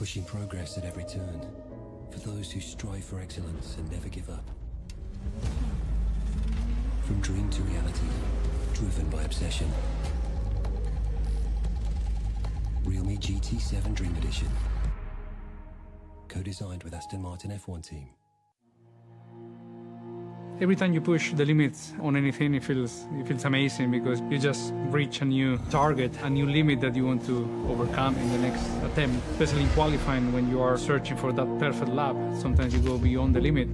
pushing progress at every turn for those who strive for excellence and never give up. From dream to reality, driven by obsession. Realme GT7 Dream Edition, co-designed with Aston Martin F1 team. Every time you push the limits on anything, it feels amazing because you just reach a new target, a new limit that you want to overcome in the next attempt. Especially in qualifying, when you are searching for that perfect lap, sometimes you go beyond the limit.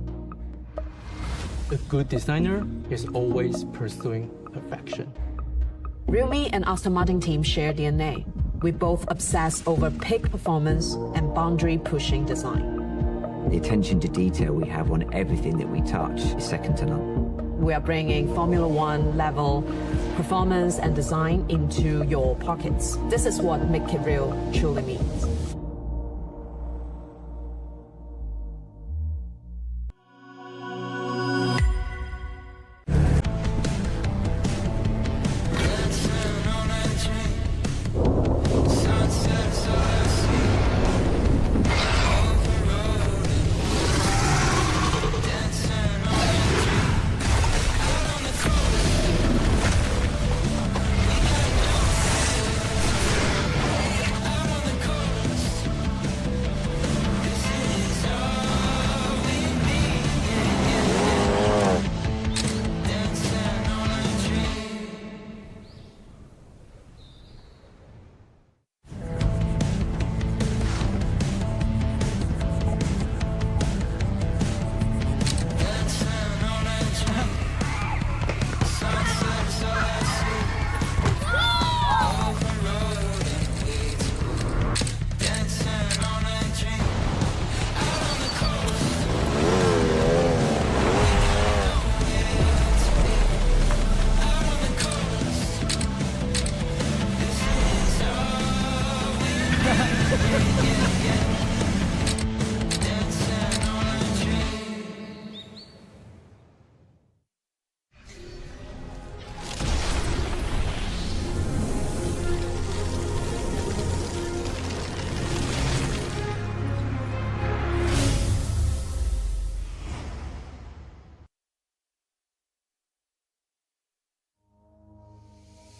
A good designer is always pursuing perfection. Realme and Aston Martin team share DNA. We both obsess over peak performance and boundary-pushing design. The attention to detail we have on everything that we touch is second to none. We are bringing Formula One level performance and design into your pockets. This is what Make It Real truly means.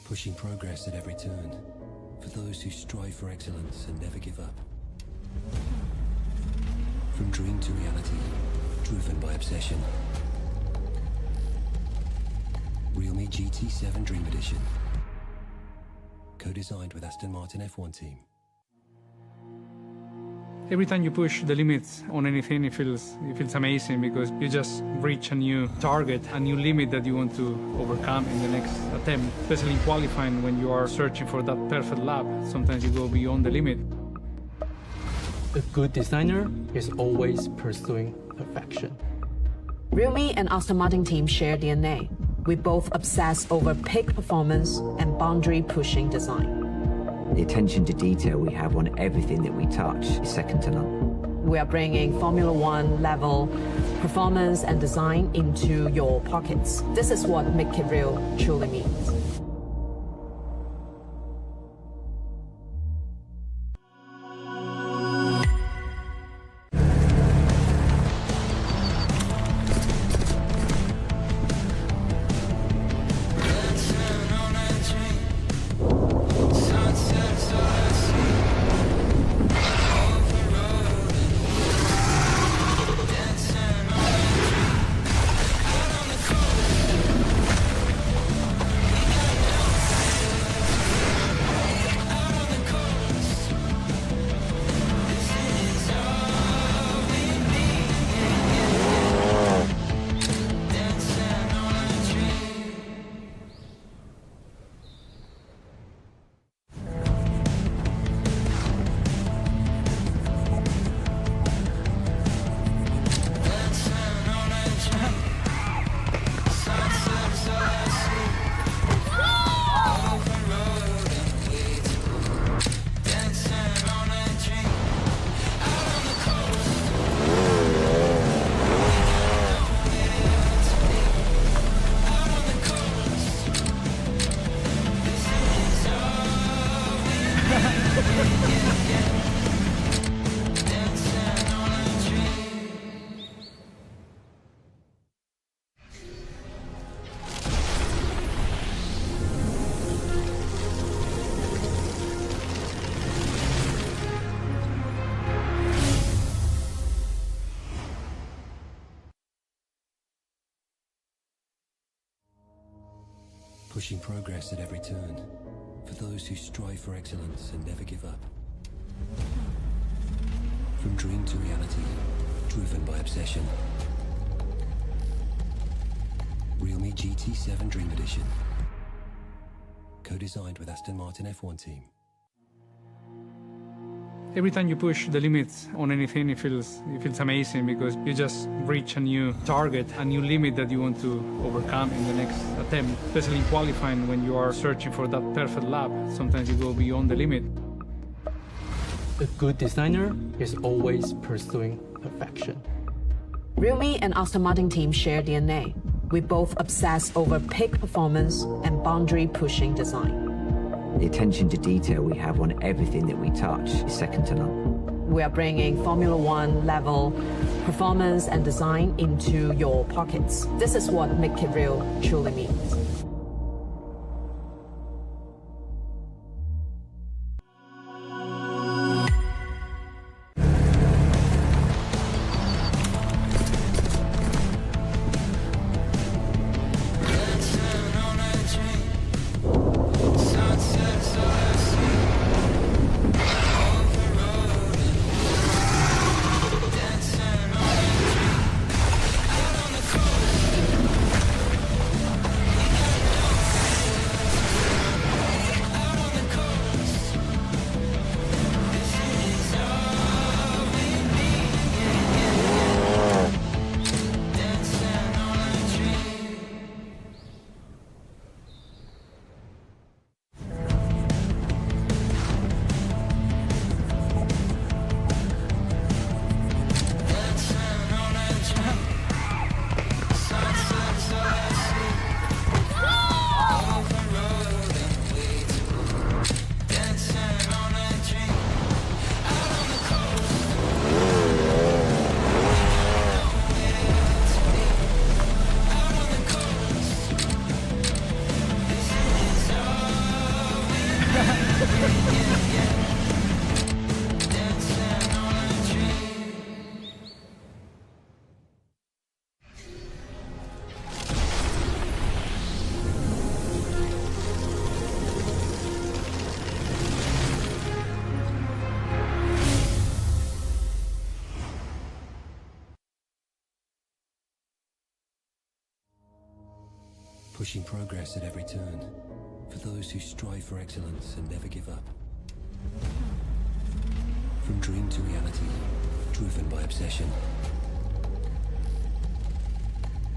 Pushing progress at every turn for those who strive for excellence and never give up. From dream to reality, driven by obsession. Realme GT7 Dream Edition, co-designed with Aston Martin F1 team. Every time you push the limits on anything, it feels amazing because you just reach a new target, a new limit that you want to overcome in the next attempt. Especially in qualifying, when you are searching for that perfect lap, sometimes you go beyond the limit. A good designer is always pursuing perfection. Realme and Aston Martin team share DNA. We both obsess over peak performance and boundary-pushing design. The attention to detail we have on everything that we touch is second to none. We are bringing Formula One level performance and design into your pockets. This is what Make It Real truly means. pushing progress at every turn for those who strive for excellence and never give up. From dream to reality, driven by obsession. Realme GT7 Dream Edition. Co-designed with Aston Martin F1 team. Every time you push the limits on anything, it feels amazing because you just reach a new target, a new limit that you want to overcome in the next attempt. Especially in qualifying, when you are searching for that perfect lap, sometimes you go beyond the limit. A good designer is always pursuing perfection. Realme and Aston Martin team share DNA. We both obsess over peak performance and boundary-pushing design. The attention to detail we have on everything that we touch is second to none. We are bringing Formula One level performance and design into your pockets. This is what Make It Real truly means. Pushing progress at every turn for those who strive for excellence and never give up. From dream to reality, driven by obsession.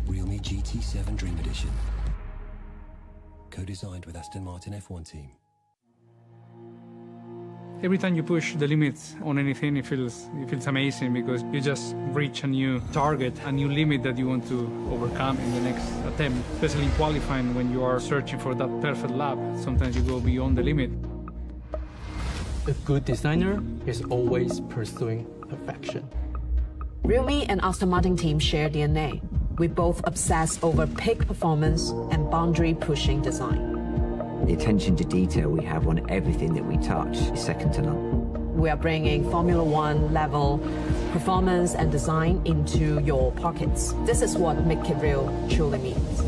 Realme GT7 Dream Edition. Co-designed with Aston Martin F1 team. Every time you push the limits on anything, it feels amazing because you just reach a new target, a new limit that you want to overcome in the next attempt. Especially in qualifying, when you are searching for that perfect lap, sometimes you go beyond the limit. A good designer is always pursuing perfection. Realme and Aston Martin team share DNA. We both obsess over peak performance and boundary-pushing design. The attention to detail we have on everything that we touch is second to none. We are bringing Formula One level performance and design into your pockets. This is what Make It Real truly means.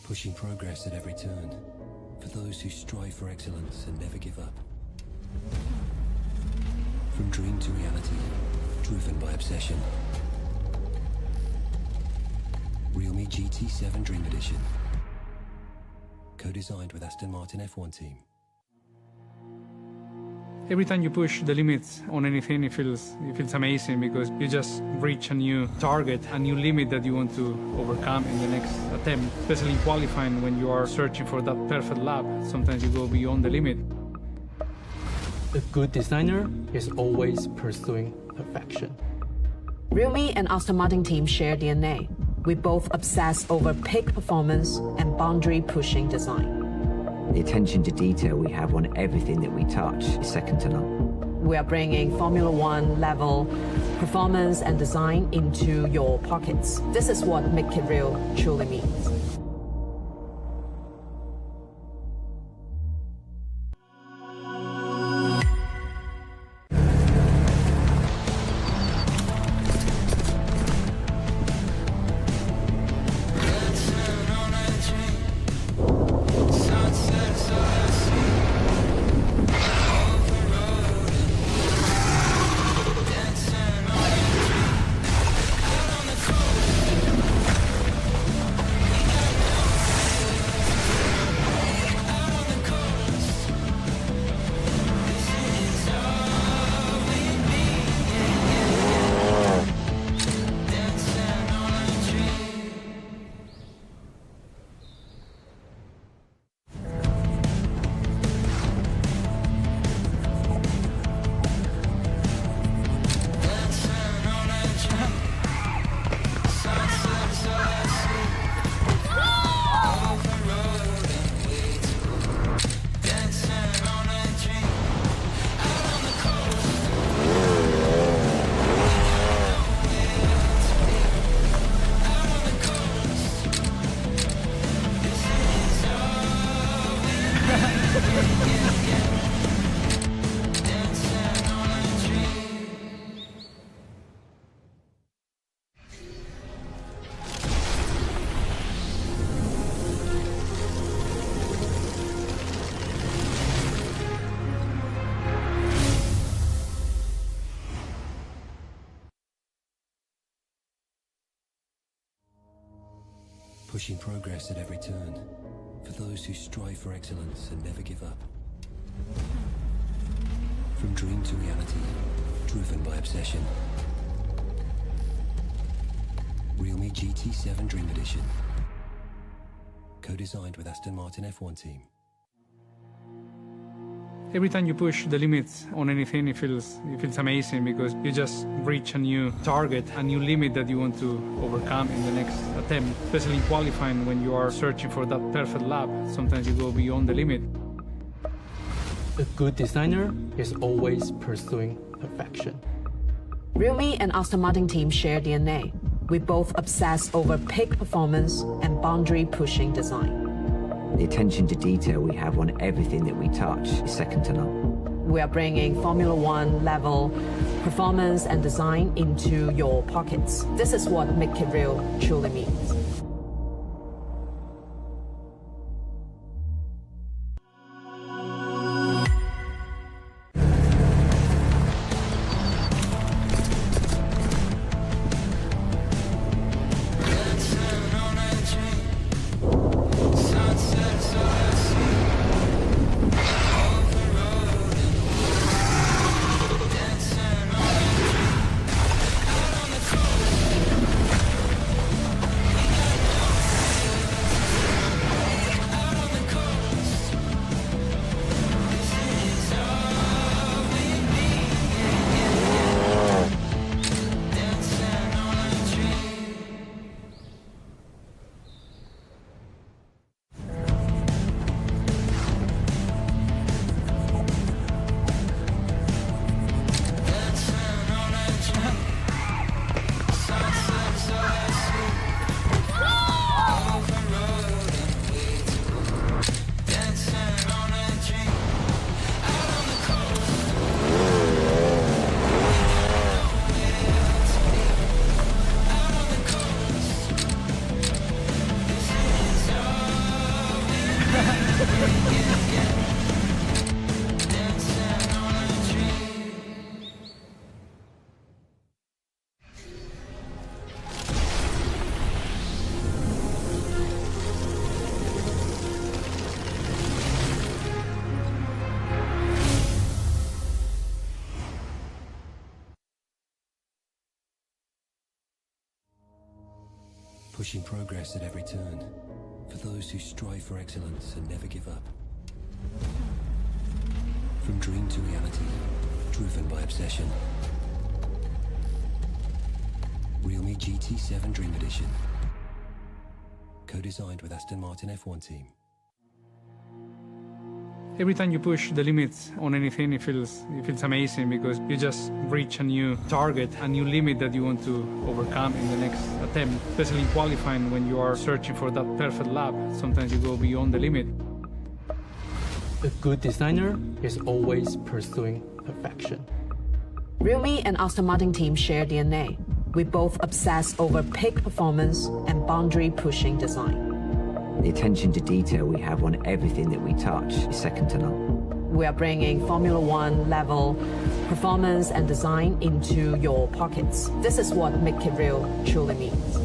pushing progress at every turn for those who strive for excellence and never give up. From dream to reality, driven by obsession. Realme GT7 Dream Edition. Co-designed with Aston Martin F1 team. Every time you push the limits on anything, it feels amazing because you just reach a new target, a new limit that you want to overcome in the next attempt. Especially in qualifying, when you are searching for that perfect lap, sometimes you go beyond the limit. A good designer is always pursuing perfection. Realme and Aston Martin team share DNA. We both obsess over peak performance and boundary-pushing design. The attention to detail we have on everything that we touch is second to none. We are bringing Formula One level performance and design into your pockets. This is what Make It Real truly means. Pushing progress at every turn for those who strive for excellence and never give up. From dream to reality, driven by obsession. Realme GT7 Dream Edition. Co-designed with Aston Martin F1 team. Every time you push the limits on anything, it feels amazing because you just reach a new target, a new limit that you want to overcome in the next attempt. Especially in qualifying, when you are searching for that perfect lap, sometimes you go beyond the limit. A good designer is always pursuing perfection. Realme and Aston Martin team share DNA. We both obsess over peak performance and boundary-pushing design. The attention to detail we have on everything that we touch is second to none. We are bringing Formula One level performance and design into your pockets. This is what Make It Real truly means. pushing progress at every turn for those who strive for excellence and never give up. From dream to reality, driven by obsession. Realme GT7 Dream Edition. Co-designed with Aston Martin F1 team. Every time you push the limits on anything, it feels amazing because you just reach a new target, a new limit that you want to overcome in the next attempt. Especially in qualifying, when you are searching for that perfect lap, sometimes you go beyond the limit. A good designer is always pursuing perfection. Realme and Aston Martin team share DNA. We both obsess over peak performance and boundary-pushing design. The attention to detail we have on everything that we touch is second to none. We are bringing Formula One level performance and design into your pockets. This is what Make It Real truly means.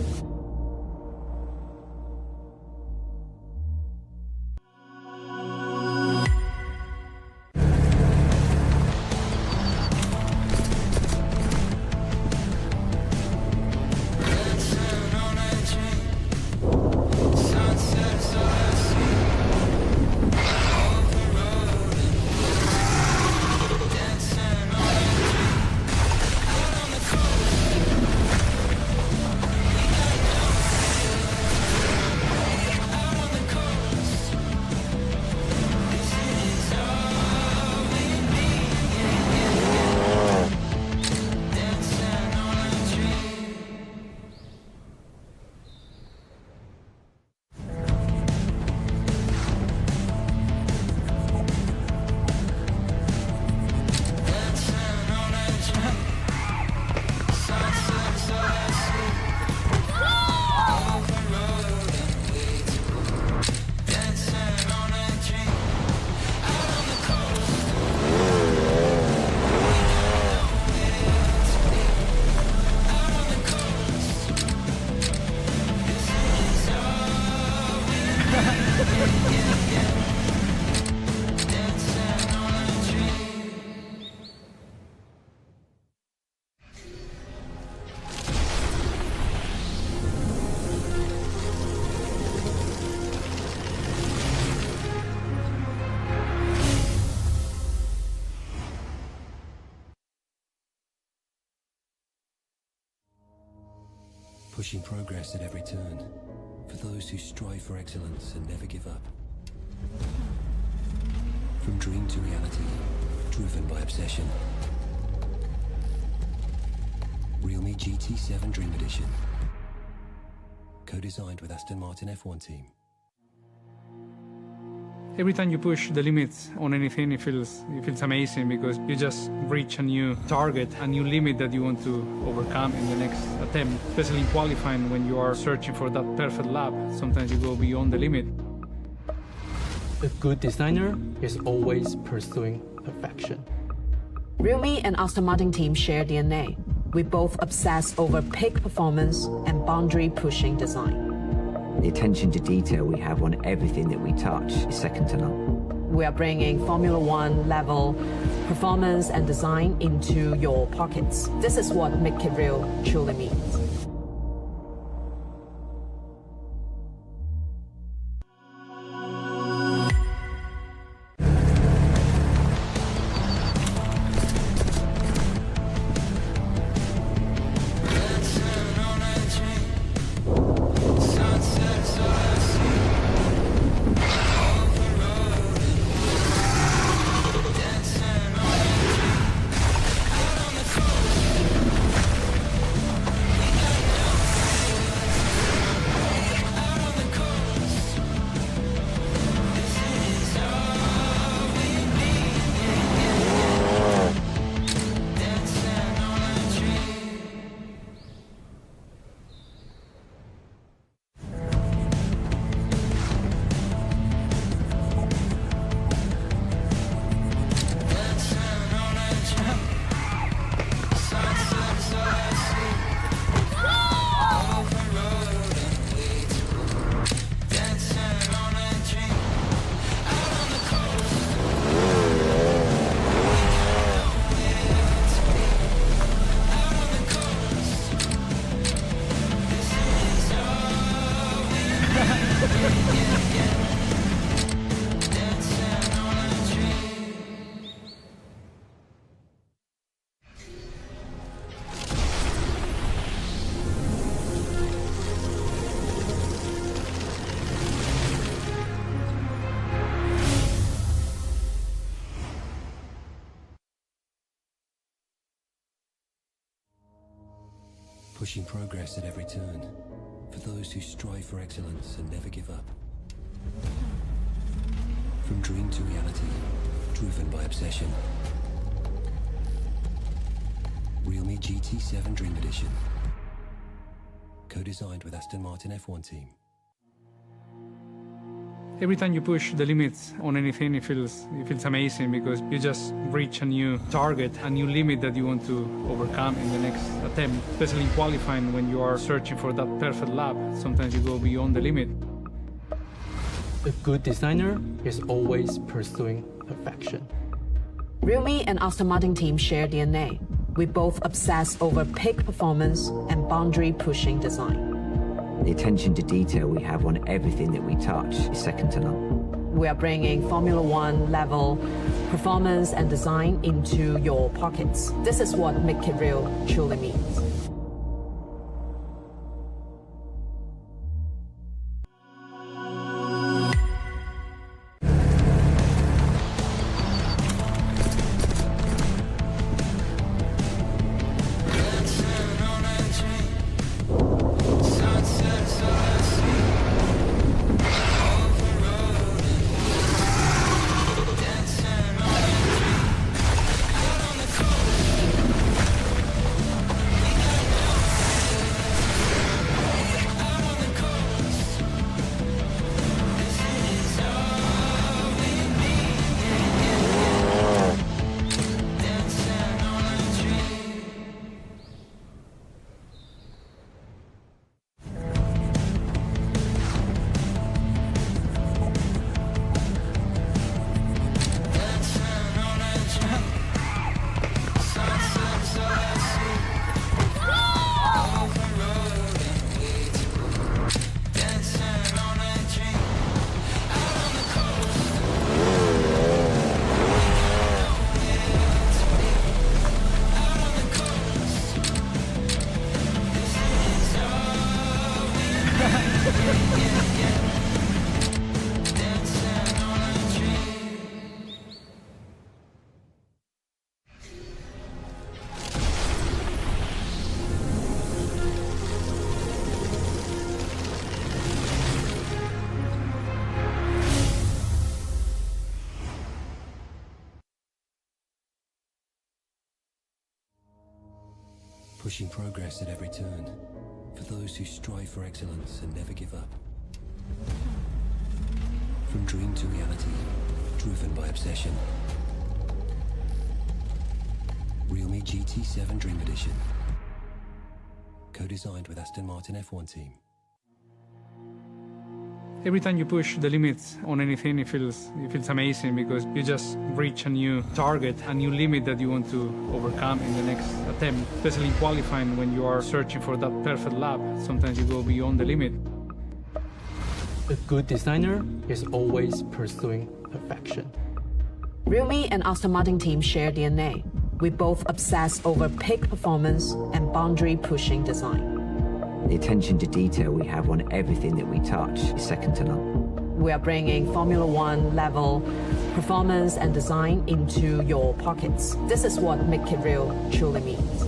Pushing progress at every turn for those who strive for excellence and never give up. From dream to reality, driven by obsession. Realme GT7 Dream Edition. Co-designed with Aston Martin F1 team. Every time you push the limits on anything, it feels amazing because you just reach a new target, a new limit that you want to overcome in the next attempt. Especially in qualifying, when you are searching for that perfect lap, sometimes you go beyond the limit. A good designer is always pursuing perfection. Realme and Aston Martin team share DNA. We both obsess over peak performance and boundary-pushing design. The attention to detail we have on everything that we touch is second to none. We are bringing Formula One level performance and design into your pockets. This is what Make It Real truly means. pushing progress at every turn for those who strive for excellence and never give up. From dream to reality, driven by obsession. Realme GT7 Dream Edition, co-designed with Aston Martin F1 team. Every time you push the limits on anything, it feels amazing because you just reach a new target, a new limit that you want to overcome in the next attempt. Especially in qualifying, when you are searching for that perfect lap, sometimes you go beyond the limit. A good designer is always pursuing perfection. Realme and Aston Martin team share DNA. We both obsess over peak performance and boundary-pushing design. The attention to detail we have on everything that we touch is second to none. We are bringing Formula One level performance and design into your pockets. This is what Make It Real truly means. Pushing progress at every turn for those who strive for excellence and never give up. From dream to reality, driven by obsession. Realme GT7 Dream Edition, co-designed with Aston Martin F1 team. Every time you push the limits on anything, it feels amazing because you just reach a new target, a new limit that you want to overcome in the next attempt. Especially in qualifying, when you are searching for that perfect lap, sometimes you go beyond the limit. A good designer is always pursuing perfection. Realme and Aston Martin team share DNA. We both obsess over peak performance and boundary-pushing design. The attention to detail we have on everything that we touch is second to none. We are bringing Formula One level performance and design into your pockets. This is what Make It Real truly means.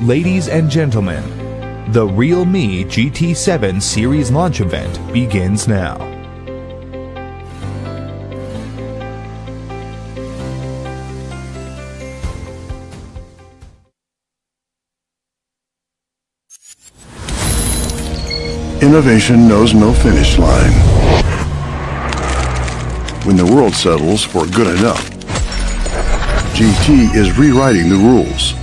Ladies and gentlemen, the Realme GT7 series launch event begins now. Innovation knows no finish line. When the world settles for good enough, GT is rewriting the rules.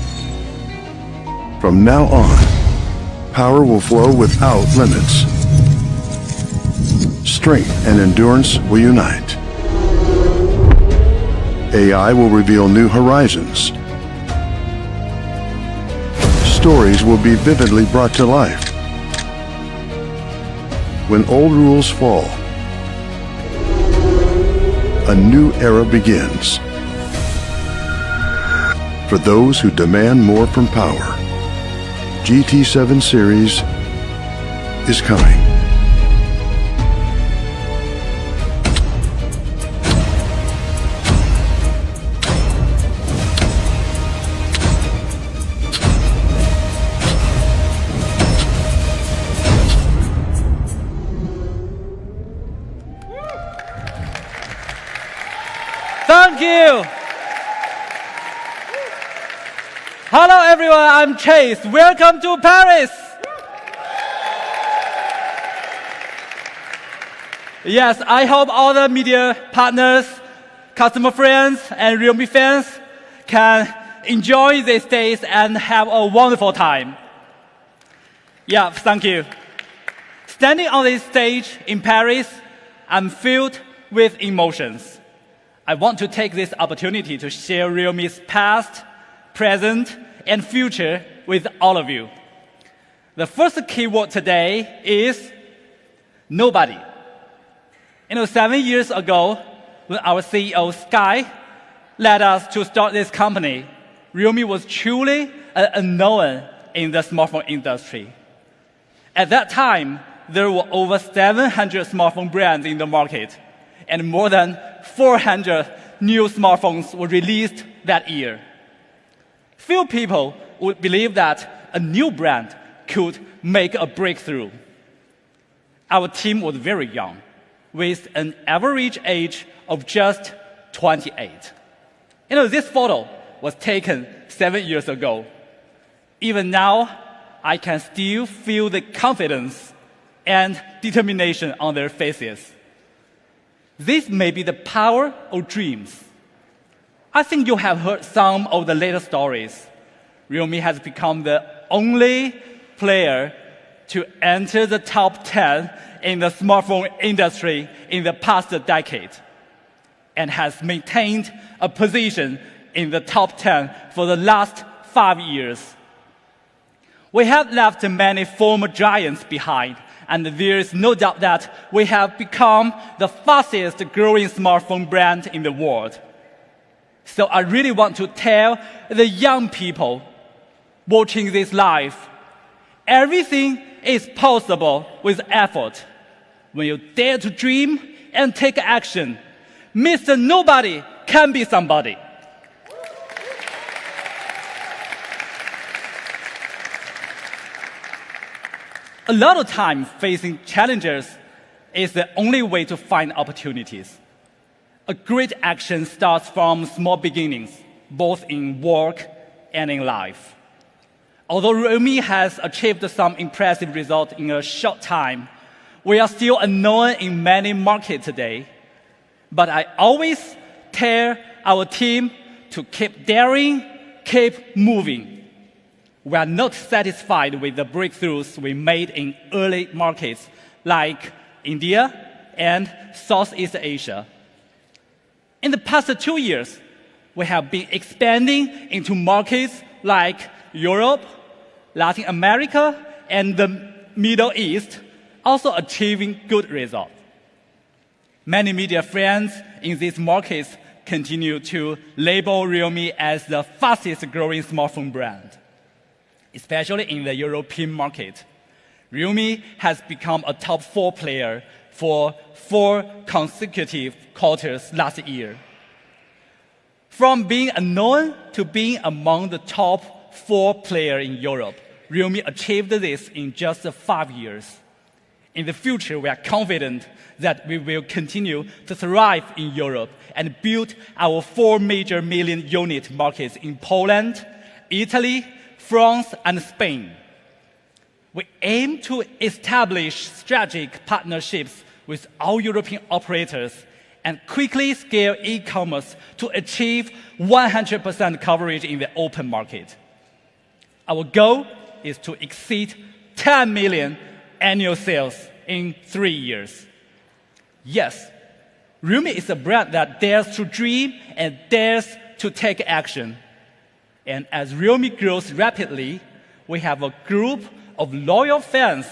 From now on, power will flow without limits. Strength and endurance will unite. AI will reveal new horizons. Stories will be vividly brought to life. When old rules fall, a new era begins. For those who demand more from power, GT7 series is coming. Thank you. Hello everyone, I'm Chase. Welcome to Paris. Yes, I hope all the media partners, customer friends, and Realme fans can enjoy these days and have a wonderful time. Yeah, thank you. Standing on this stage in Paris, I'm filled with emotions. I want to take this opportunity to share Realme's past, present, and future with all of you. The first keyword today is nobody. 7 years ago, when our CEO Sky led us to start this company, Realme was truly an unknown in the smartphone industry. At that time, there were over 700 smartphone brands in the market, and more than 400 new smartphones were released that year. Few people would believe that a new brand could make a breakthrough. Our team was very young, with an average age of just 28. This photo was taken 7 years ago. Even now, I can still feel the confidence and determination on their faces. This may be the power of dreams. I think you have heard some of the latest stories. Realme has become the only player to enter the top 10 in the smartphone industry in the past decade, and has maintained a position in the top 10 for the last 5 years. We have left many former giants behind, and there is no doubt that we have become the fastest growing smartphone brand in the world. So I really want to tell the young people watching this live, everything is possible with effort. When you dare to dream and take action, Mr. Nobody can be somebody. A lot of time facing challenges is the only way to find opportunities. A great action starts from small beginnings, both in work and in life. Although Realme has achieved some impressive results in a short time, we are still unknown in many markets today. But I always tell our team to keep daring, keep moving. We are not satisfied with the breakthroughs we made in early markets like India and Southeast Asia. In the past 2 years, we have been expanding into markets like Europe, Latin America, and the Middle East, also achieving good results. Many media friends in these markets continue to label Realme as the fastest growing smartphone brand. Especially in the European market, Realme has become a top 4 player for 4 consecutive quarters last year. From being unknown to being among the top 4 players in Europe, Realme achieved this in just 5 years. In the future, we are confident that we will continue to thrive in Europe and build our 4 major million unit markets in Poland, Italy, France, and Spain. We aim to establish strategic partnerships with all European operators and quickly scale e-commerce to achieve 100% coverage in the open market. Our goal is to exceed 10 million annual sales in 3 years. Yes, Realme is a brand that dares to dream and dares to take action. And as Realme grows rapidly, we have a group of loyal fans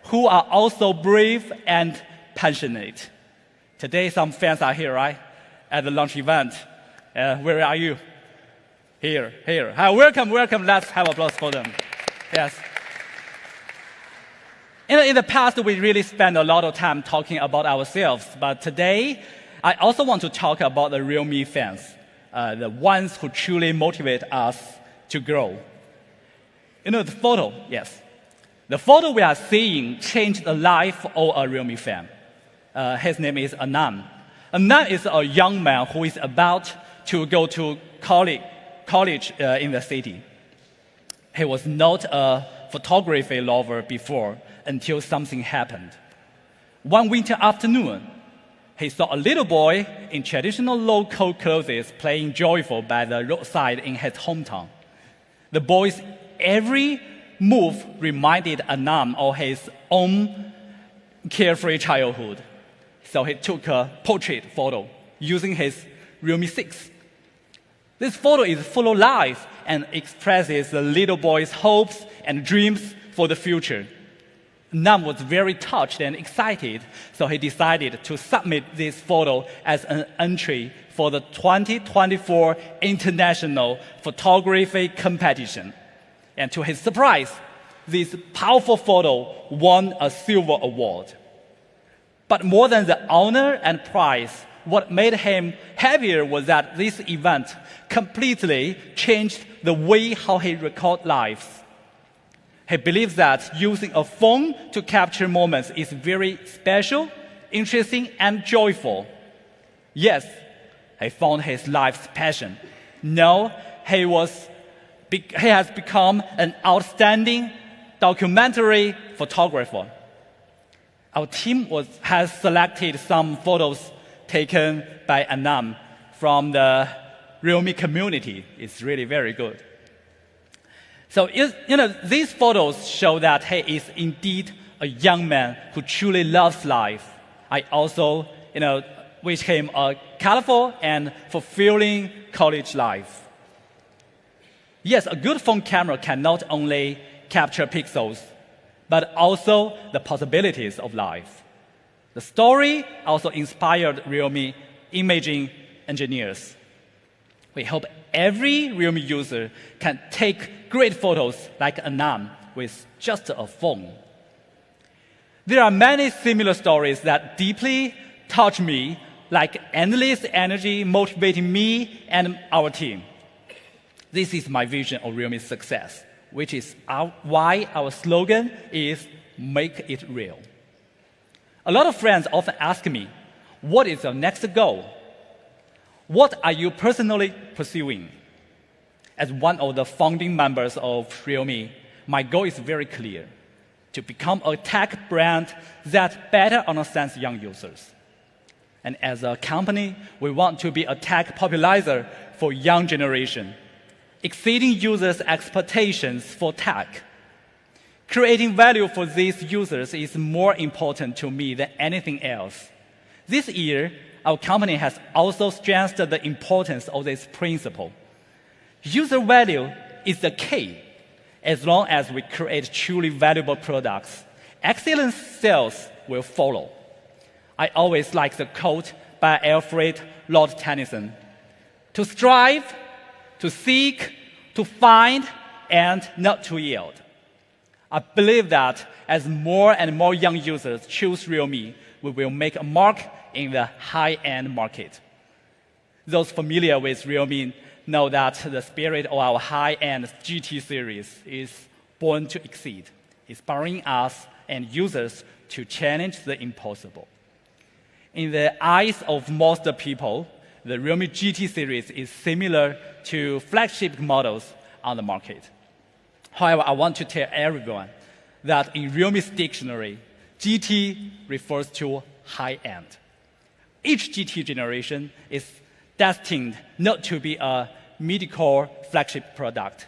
who are also brave and passionate. Today, some fans are here, right? At the launch event. Where are you? Here. Hi, welcome. Let's have applause for them. Yes. In the past, we really spent a lot of time talking about ourselves, but today, I also want to talk about the Realme fans, the ones who truly motivate us to grow. The photo, yes. The photo we are seeing changed the life of a Realme fan. His name is Anand. Anand is a young man who is about to go to college in the city. He was not a photography lover before until something happened. One winter afternoon, he saw a little boy in traditional local clothes playing joyful by the roadside in his hometown. The boy's every move reminded Anand of his own carefree childhood. So he took a portrait photo using his Realme 6. This photo is full of life and expresses the little boy's hopes and dreams for the future. Nam was very touched and excited, so he decided to submit this photo as an entry for the 2024 International Photography Competition. And to his surprise, this powerful photo won a silver award. But more than the honor and prize, what made him happier was that this event completely changed the way how he records lives. He believes that using a phone to capture moments is very special, interesting, and joyful. Yes, he found his life's passion. Now he has become an outstanding documentary photographer. Our team has selected some photos taken by Anand from the Realme community. It's really very good. So, these photos show that he is indeed a young man who truly loves life. I also, wish him a colorful and fulfilling college life. Yes, a good phone camera can not only capture pixels, but also the possibilities of life. The story also inspired Realme imaging engineers. We hope every Realme user can take great photos like Anand with just a phone. There are many similar stories that deeply touch me, like endless energy motivating me and our team. This is my vision of Realme's success, which is why our slogan is "Make it real." A lot of friends often ask me, what is your next goal? What are you personally pursuing? As one of the founding members of Realme, my goal is very clear: to become a tech brand that better understands young users. And as a company, we want to be a tech popularizer for young generation, exceeding users' expectations for tech. Creating value for these users is more important to me than anything else. This year, our company has also strengthened the importance of this principle. User value is the key. As long as we create truly valuable products, excellent sales will follow. I always like the quote by Alfred Lord Tennyson: to strive, to seek, to find, and not to yield. I believe that as more and more young users choose Realme, we will make a mark in the high-end market. Those familiar with Realme know that the spirit of our high-end GT series is born to exceed, inspiring us and users to challenge the impossible. In the eyes of most people, the Realme GT series is similar to flagship models on the market. However, I want to tell everyone that in Realme's dictionary, GT refers to high-end. Each GT generation is destined not to be a mid-core flagship product.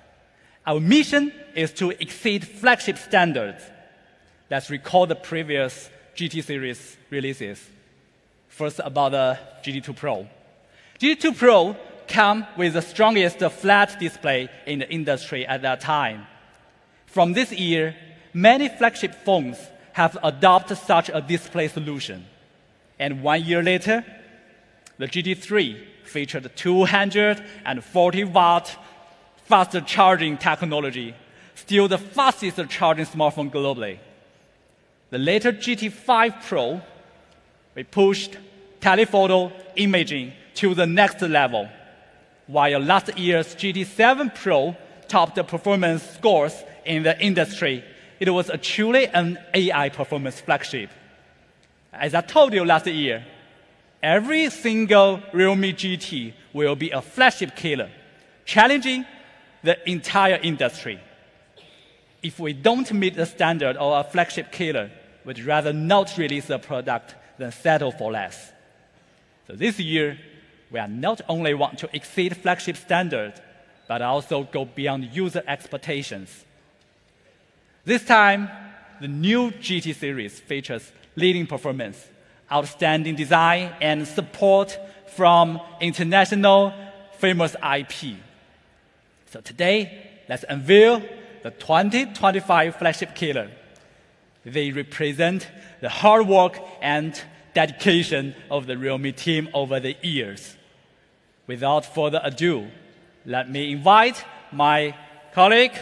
Our mission is to exceed flagship standards. Let's recall the previous GT series releases. First, about the GT2 Pro. GT2 Pro came with the strongest flat display in the industry at that time. From this year, many flagship phones have adopted such a display solution. And 1 year later, the GT3 featured 240-watt faster charging technology, still the fastest charging smartphone globally. The later GT5 Pro, we pushed telephoto imaging to the next level, while last year's GT7 Pro topped the performance scores in the industry. It was truly an AI performance flagship. As I told you last year, every single Realme GT will be a flagship killer, challenging the entire industry. If we don't meet the standard of a flagship killer, we'd rather not release a product than settle for less. So this year, we are not only want to exceed flagship standards, but also go beyond user expectations. This time, the new GT series features leading performance, outstanding design, and support from international famous IP. So today, let's unveil the 2025 flagship killer. They represent the hard work and dedication of the Realme team over the years. Without further ado, let me invite my colleague,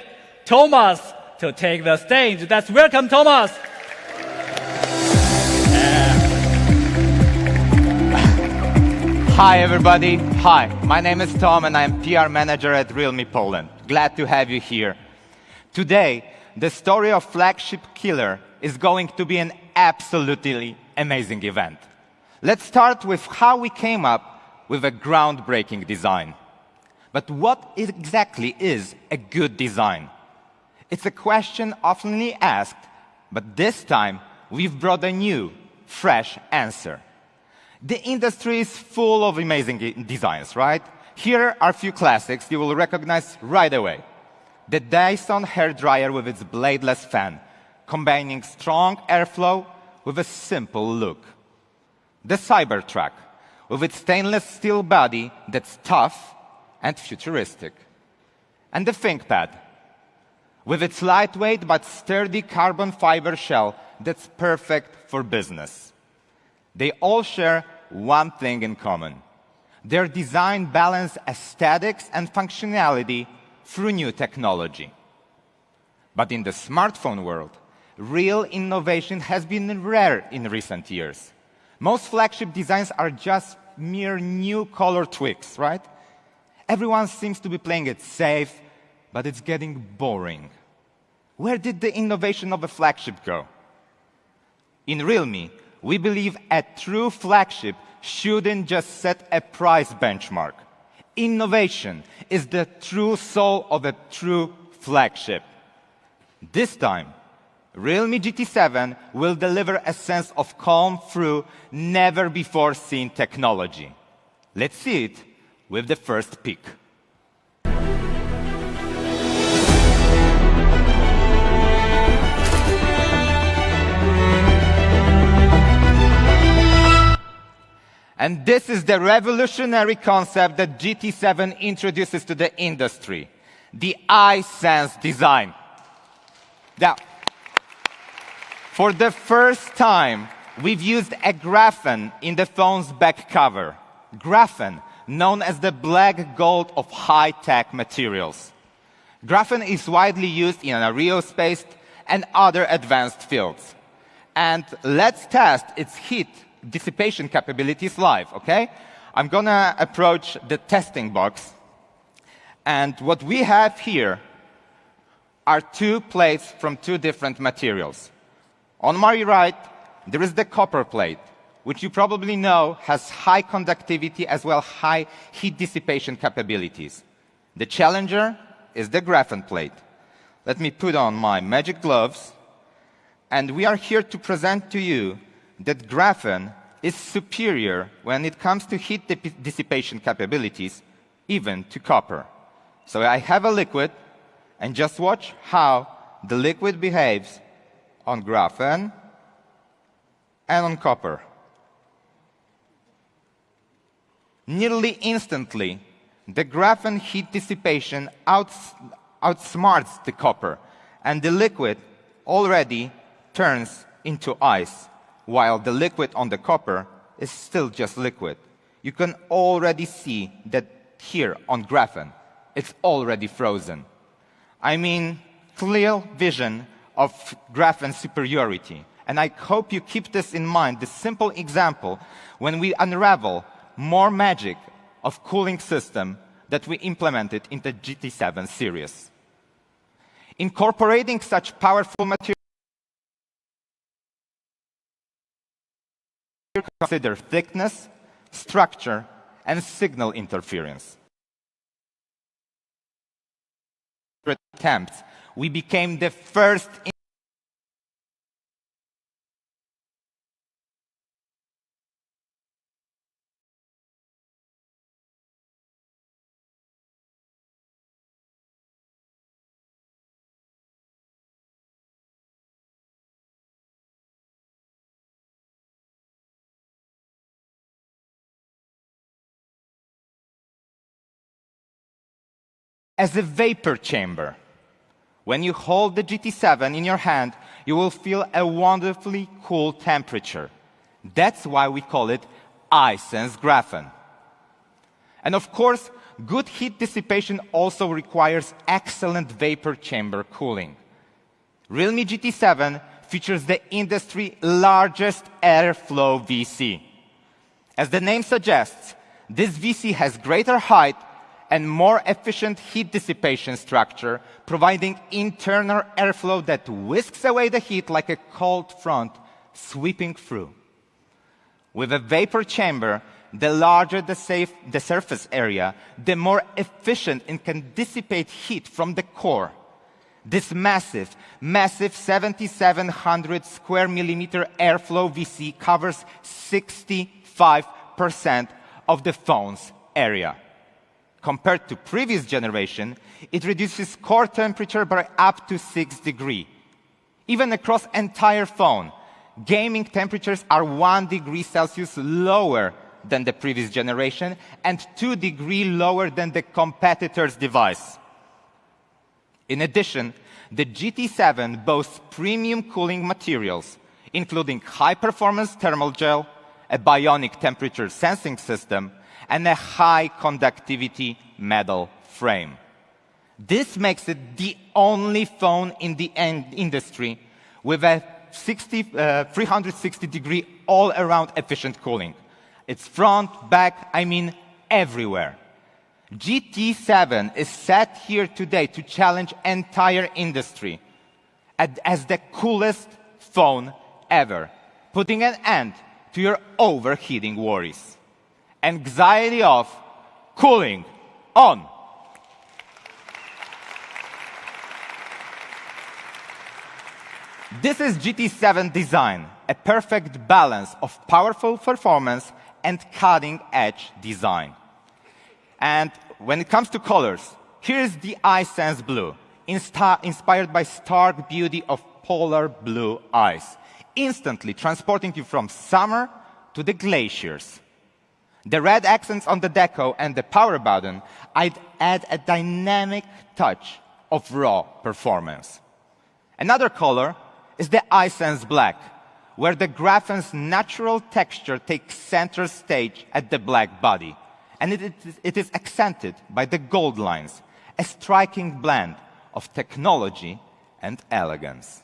Thomas, to take the stage. Let's welcome Thomas. Hi everybody, hi, my name is Tom and I'm PR manager at Realme Poland. Glad to have you here. Today, the story of flagship killer is going to be an absolutely amazing event. Let's start with how we came up with a groundbreaking design. But what exactly is a good design? It's a question often asked, but this time we've brought a new, fresh answer. The industry is full of amazing designs, right? Here are a few classics you will recognize right away. The Dyson hairdryer with its bladeless fan, combining strong airflow with a simple look. The Cybertruck, with its stainless steel body that's tough and futuristic. And the ThinkPad, with its lightweight but sturdy carbon fiber shell that's perfect for business. They all share one thing in common. Their design balance aesthetics and functionality through new technology. But in the smartphone world, real innovation has been rare in recent years. Most flagship designs are just mere new color tweaks, right? Everyone seems to be playing it safe, but it's getting boring. Where did the innovation of a flagship go? In Realme, we believe a true flagship shouldn't just set a price benchmark. Innovation is the true soul of a true flagship. This time, Realme GT7 will deliver a sense of calm through never-before-seen technology. Let's see it with the first peek. And this is the revolutionary concept that GT7 introduces to the industry, the iSense design. Now, for the first time, we've used a graphene in the phone's back cover. Graphene, known as the black gold of high-tech materials. Graphene is widely used in aerospace and other advanced fields. And let's test its heat dissipation capabilities live, okay? I'm gonna approach the testing box. And what we have here are two plates from two different materials. On my right, there is the copper plate, which you probably know has high conductivity as well high heat dissipation capabilities. The challenger is the graphene plate. Let me put on my magic gloves And we are here to present to you that graphene is superior when it comes to heat dissipation capabilities, even to copper. So I have a liquid, and just watch how the liquid behaves on graphene and on copper. Nearly instantly, the graphene heat dissipation outsmarts the copper, and the liquid already turns into ice, while the liquid on the copper is still just liquid. You can already see that here on graphene, it's already frozen. I mean, clear vision of graphene superiority. And I hope you keep this in mind, this simple example, when we unravel more magic of cooling system that we implemented in the GT7 series. Incorporating such powerful materials, consider thickness, structure, and signal interference. Attempts, we became the first as a vapor chamber. When you hold the GT7 in your hand, you will feel a wonderfully cool temperature. That's why we call it iSense graphene. And of course, good heat dissipation also requires excellent vapor chamber cooling. Realme GT7 features the industry's largest airflow VC. As the name suggests, this VC has greater height and more efficient heat dissipation structure, providing internal airflow that whisks away the heat like a cold front sweeping through. With a vapor chamber, the larger the surface area, the more efficient it can dissipate heat from the core. This massive 7,700 square millimeter airflow VC covers 65% of the phone's area. Compared to previous generation, it reduces core temperature by up to 6 degrees. Even across entire phone, gaming temperatures are 1 degree Celsius lower than the previous generation and 2 degrees lower than the competitor's device. In addition, the GT7 boasts premium cooling materials, including high-performance thermal gel, a bionic temperature sensing system, and a high-conductivity metal frame. This makes it the only phone in the industry with a 360-degree all-around efficient cooling. It's front, back, I mean everywhere. GT7 is set here today to challenge entire industry as the coolest phone ever, putting an end to your overheating worries. Anxiety off, cooling on. This is GT7 design, a perfect balance of powerful performance and cutting-edge design. And when it comes to colors, here's the iSense Blue, inspired by stark beauty of polar blue ice, instantly transporting you from summer to the glaciers. The red accents on the deco and the power button add a dynamic touch of raw performance. Another color is the iSense Black, where the graphene's natural texture takes center stage at the black body, and it is accented by the gold lines, a striking blend of technology and elegance.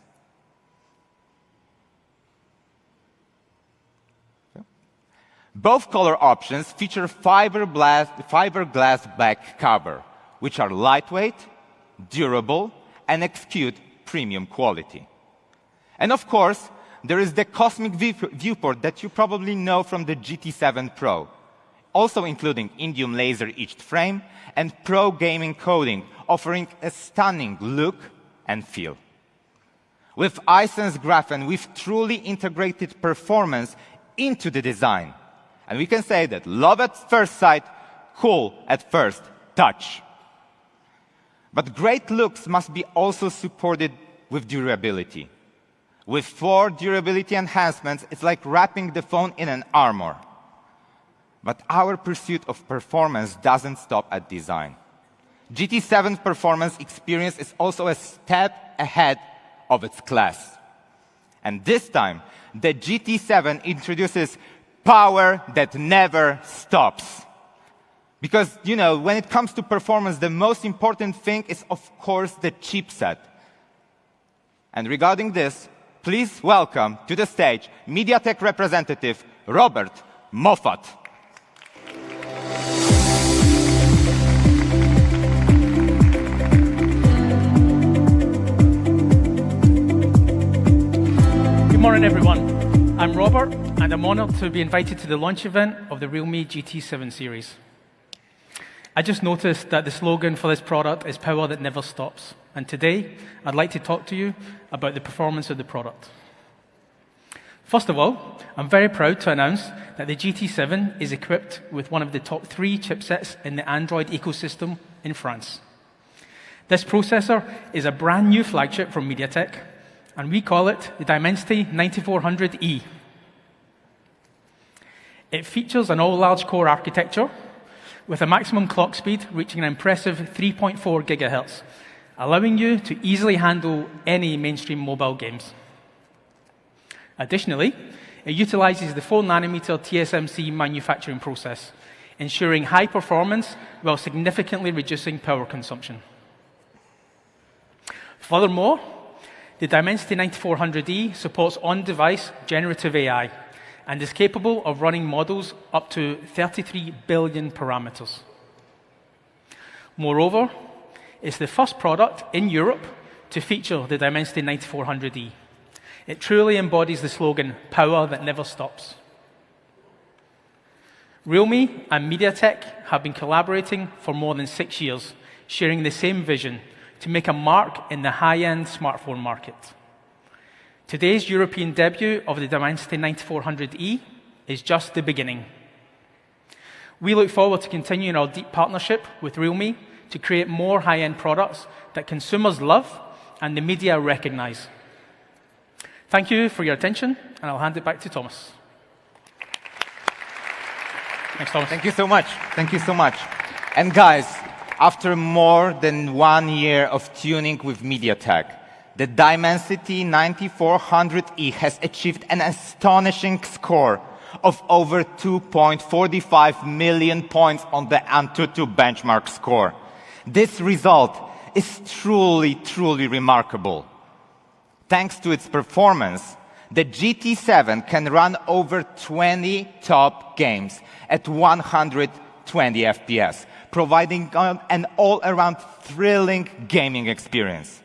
Both color options feature fiberglass back cover, which are lightweight, durable, and exude premium quality. And of course, there is the cosmic viewport that you probably know from the GT7 Pro, also including indium laser etched frame and pro gaming coding, offering a stunning look and feel. With iSense Graphene, we've truly integrated performance into the design. And we can say that love at first sight, cool at first touch. But great looks must be also supported with durability. With 4 durability enhancements, it's like wrapping the phone in an armor. But our pursuit of performance doesn't stop at design. GT7's performance experience is also a step ahead of its class. And this time, the GT7 introduces power that never stops. Because, you know, when it comes to performance, the most important thing is, of course, the chipset. And regarding this, please welcome to the stage MediaTek representative Robert Moffat. Good morning, everyone. I'm Robert, and I'm honored to be invited to the launch event of the Realme GT7 series. I just noticed that the slogan for this product is power that never stops. And today, I'd like to talk to you about the performance of the product. First of all, I'm very proud to announce that the GT7 is equipped with one of the top 3 chipsets in the Android ecosystem in France. This processor is a brand new flagship from MediaTek, and we call it the Dimensity 9400E. It features an all-large core architecture with a maximum clock speed reaching an impressive 3.4 gigahertz, allowing you to easily handle any mainstream mobile games. Additionally, it utilizes the 4-nanometer TSMC manufacturing process, ensuring high performance while significantly reducing power consumption. Furthermore, the Dimensity 9400E supports on-device generative AI and is capable of running models up to 33 billion parameters. Moreover, it's the first product in Europe to feature the Dimensity 9400E. It truly embodies the slogan, power that never stops. Realme and MediaTek have been collaborating for more than 6 years, sharing the same vision to make a mark in the high-end smartphone market. Today's European debut of the Dimensity 9400E is just the beginning. We look forward to continuing our deep partnership with Realme to create more high-end products that consumers love and the media recognize. Thank you for your attention, and I'll hand it back to Thomas. Thanks, Thomas. Thank you so much. Thank you so much. And guys, after more than 1 year of tuning with MediaTek, the Dimensity 9400E has achieved an astonishing score of over 2.45 million points on the Antutu benchmark score. This result is truly, truly remarkable. Thanks to its performance, the GT7 can run over 20 top games at 120 FPS, providing an all-around thrilling gaming experience.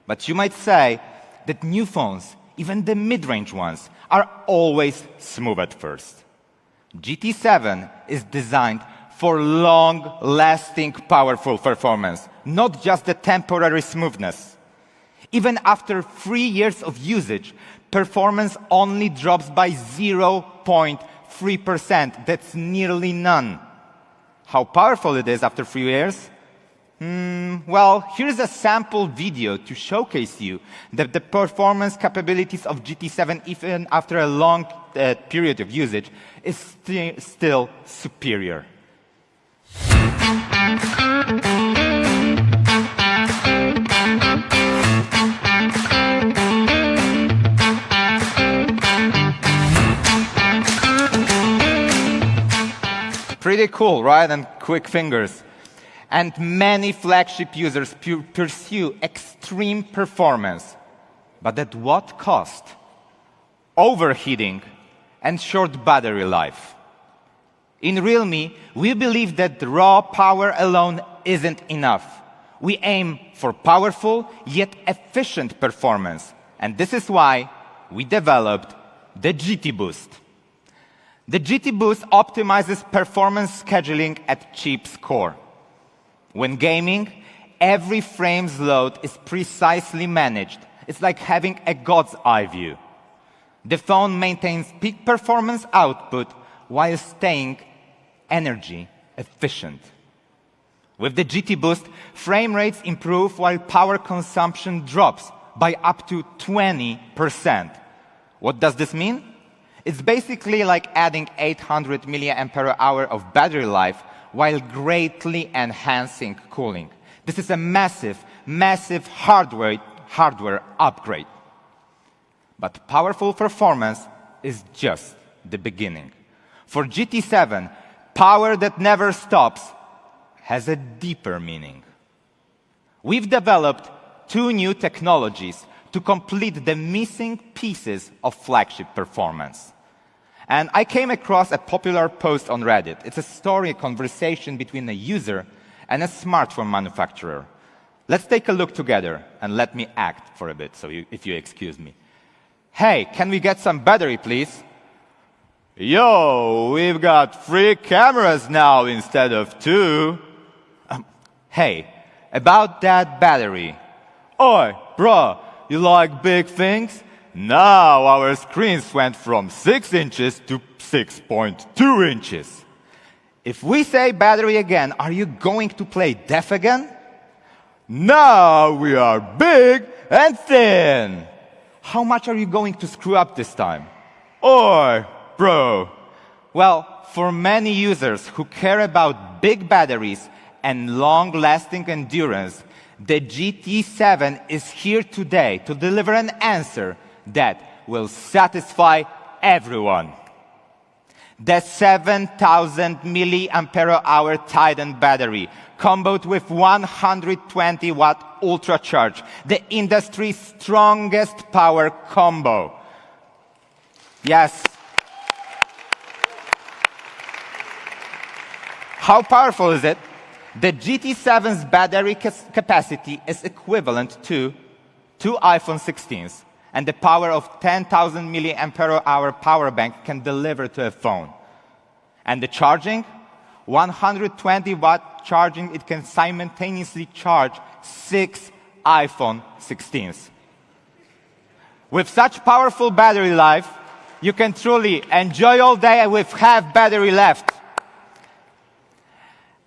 But you might say that new phones, even the mid-range ones, are always smooth at first. GT7 is designed for long-lasting, powerful performance, not just the temporary smoothness. Even after 3 years of usage, performance only drops by 0.3%. That's nearly none. How powerful it is after 3 years? Well, here's a sample video to showcase you that the performance capabilities of GT7, even after a long period of usage, is still superior. Pretty cool, right? And quick fingers. And many flagship users pursue extreme performance. But at what cost? Overheating and short battery life. In Realme, we believe that raw power alone isn't enough. We aim for powerful yet efficient performance. And this is why we developed the GT Boost. The GT Boost optimizes performance scheduling at chip's core. When gaming, every frame's load is precisely managed, it's like having a god's eye view. The phone maintains peak performance output while staying energy efficient. With the GT Boost, frame rates improve while power consumption drops by up to 20%. What does this mean? It's basically like adding 800 mAh of battery life while greatly enhancing cooling. This is a massive, massive hardware upgrade. But powerful performance is just the beginning. For GT7, power that never stops has a deeper meaning. We've developed two new technologies to complete the missing pieces of flagship performance. And I came across a popular post on Reddit. It's a story, a conversation between a user and a smartphone manufacturer. Let's take a look together, and let me act for a bit, if you excuse me. Hey, can we get some battery, please? Yo, we've got 3 cameras now instead of 2. Hey, about that battery. Oi, bro, you like big things? Now our screens went from 6 inches to 6.2 inches. If we say battery again, are you going to play deaf again? Now we are big and thin. How much are you going to screw up this time? Oi, bro. Well, for many users who care about big batteries and long-lasting endurance, the GT7 is here today to deliver an answer that will satisfy everyone. The 7,000 mAh Titan battery, comboed with 120-watt ultra-charge, the industry's strongest power combo. Yes. How powerful is it? The GT7's battery capacity is equivalent to 2 iPhone 16s, and the power of 10,000 mAh power bank can deliver to a phone. And the charging? 120-watt charging, it can simultaneously charge 6 iPhone 16s. With such powerful battery life, you can truly enjoy all day with half battery left.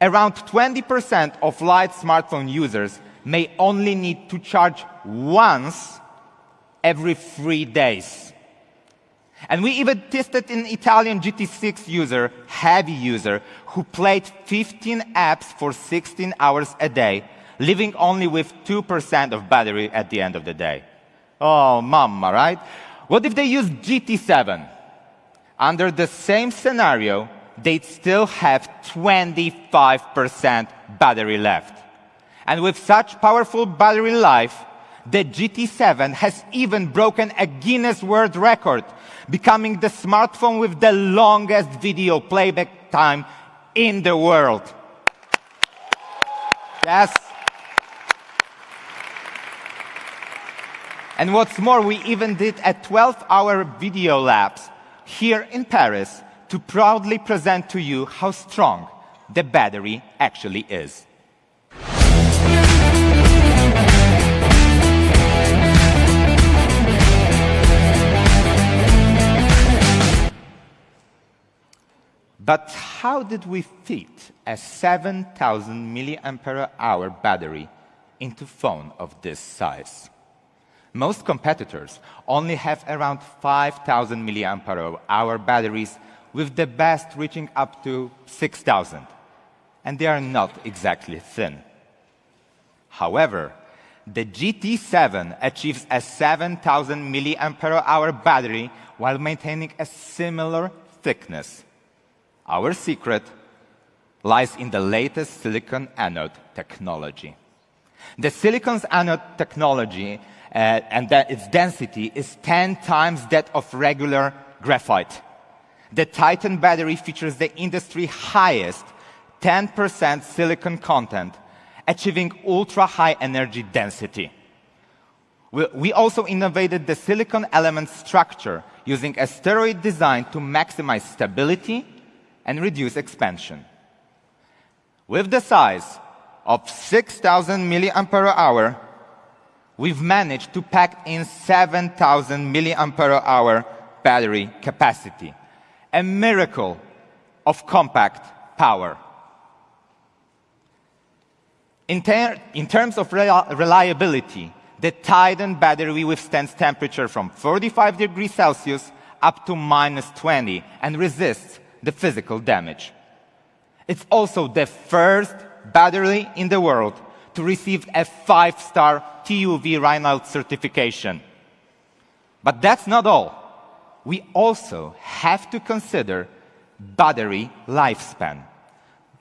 Around 20% of light smartphone users may only need to charge once every 3 days. And we even tested an Italian GT6 user, heavy user, who played 15 apps for 16 hours a day, leaving only with 2% of battery at the end of the day. Oh, mama, right? What if they use GT7? Under the same scenario, they'd still have 25% battery left. And with such powerful battery life, the GT7 has even broken a Guinness World Record, becoming the smartphone with the longest video playback time in the world. Yes. And what's more, we even did a 12-hour video lapse here in Paris to proudly present to you how strong the battery actually is. But how did we fit a 7,000 mAh battery into a phone of this size? Most competitors only have around 5,000 mAh batteries, with the best reaching up to 6,000. And they are not exactly thin. However, the GT7 achieves a 7,000 mAh battery while maintaining a similar thickness. Our secret lies in the latest silicon anode technology. The silicon anode technology and its density is 10 times that of regular graphite. The Titan battery features the industry highest 10% silicon content, achieving ultra-high energy density. We also innovated the silicon element structure using a steroid design to maximize stability and reduce expansion. With the size of 6,000 mAh, we've managed to pack in 7,000 milliampere-hour battery capacity, a miracle of compact power. In terms of reliability, the Titan battery withstands temperature from 45 degrees Celsius up to -20 and resists the physical damage. It's also the first battery in the world to receive a 5-star TÜV Rheinland certification. But that's not all. We also have to consider battery lifespan.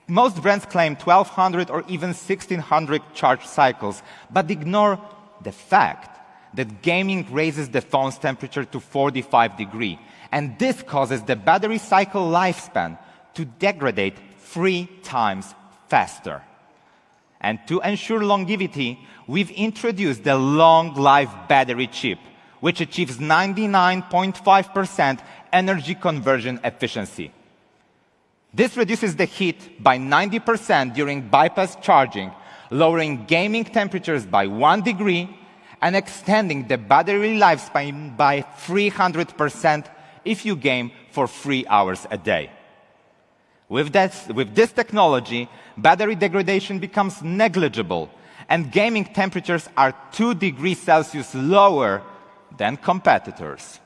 Most brands claim 1,200 or even 1,600 charge cycles, but ignore the fact that gaming raises the phone's temperature to 45 degrees, and this causes the battery cycle lifespan to degrade 3 times faster. And to ensure longevity, we've introduced the long-life battery chip, which achieves 99.5% energy conversion efficiency. This reduces the heat by 90% during bypass charging, lowering gaming temperatures by 1 degree and extending the battery lifespan by 300% if you game for 3 hours a day. With this technology, battery degradation becomes negligible, and gaming temperatures are 2 degrees Celsius lower than competitors.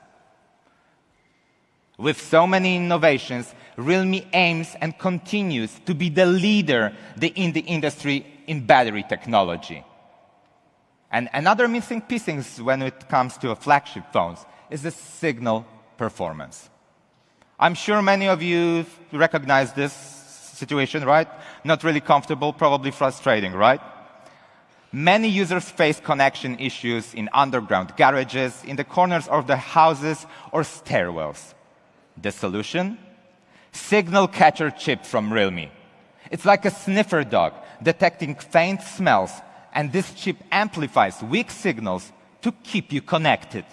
With so many innovations, Realme aims and continues to be the leader in the industry in battery technology. And another missing piece when it comes to flagship phones is the signal performance. I'm sure many of you recognize this situation, right? Not really comfortable, probably frustrating, right? Many users face connection issues in underground garages, in the corners of their houses, or stairwells. The solution? Signal catcher chip from Realme. It's like a sniffer dog detecting faint smells, and this chip amplifies weak signals to keep you connected.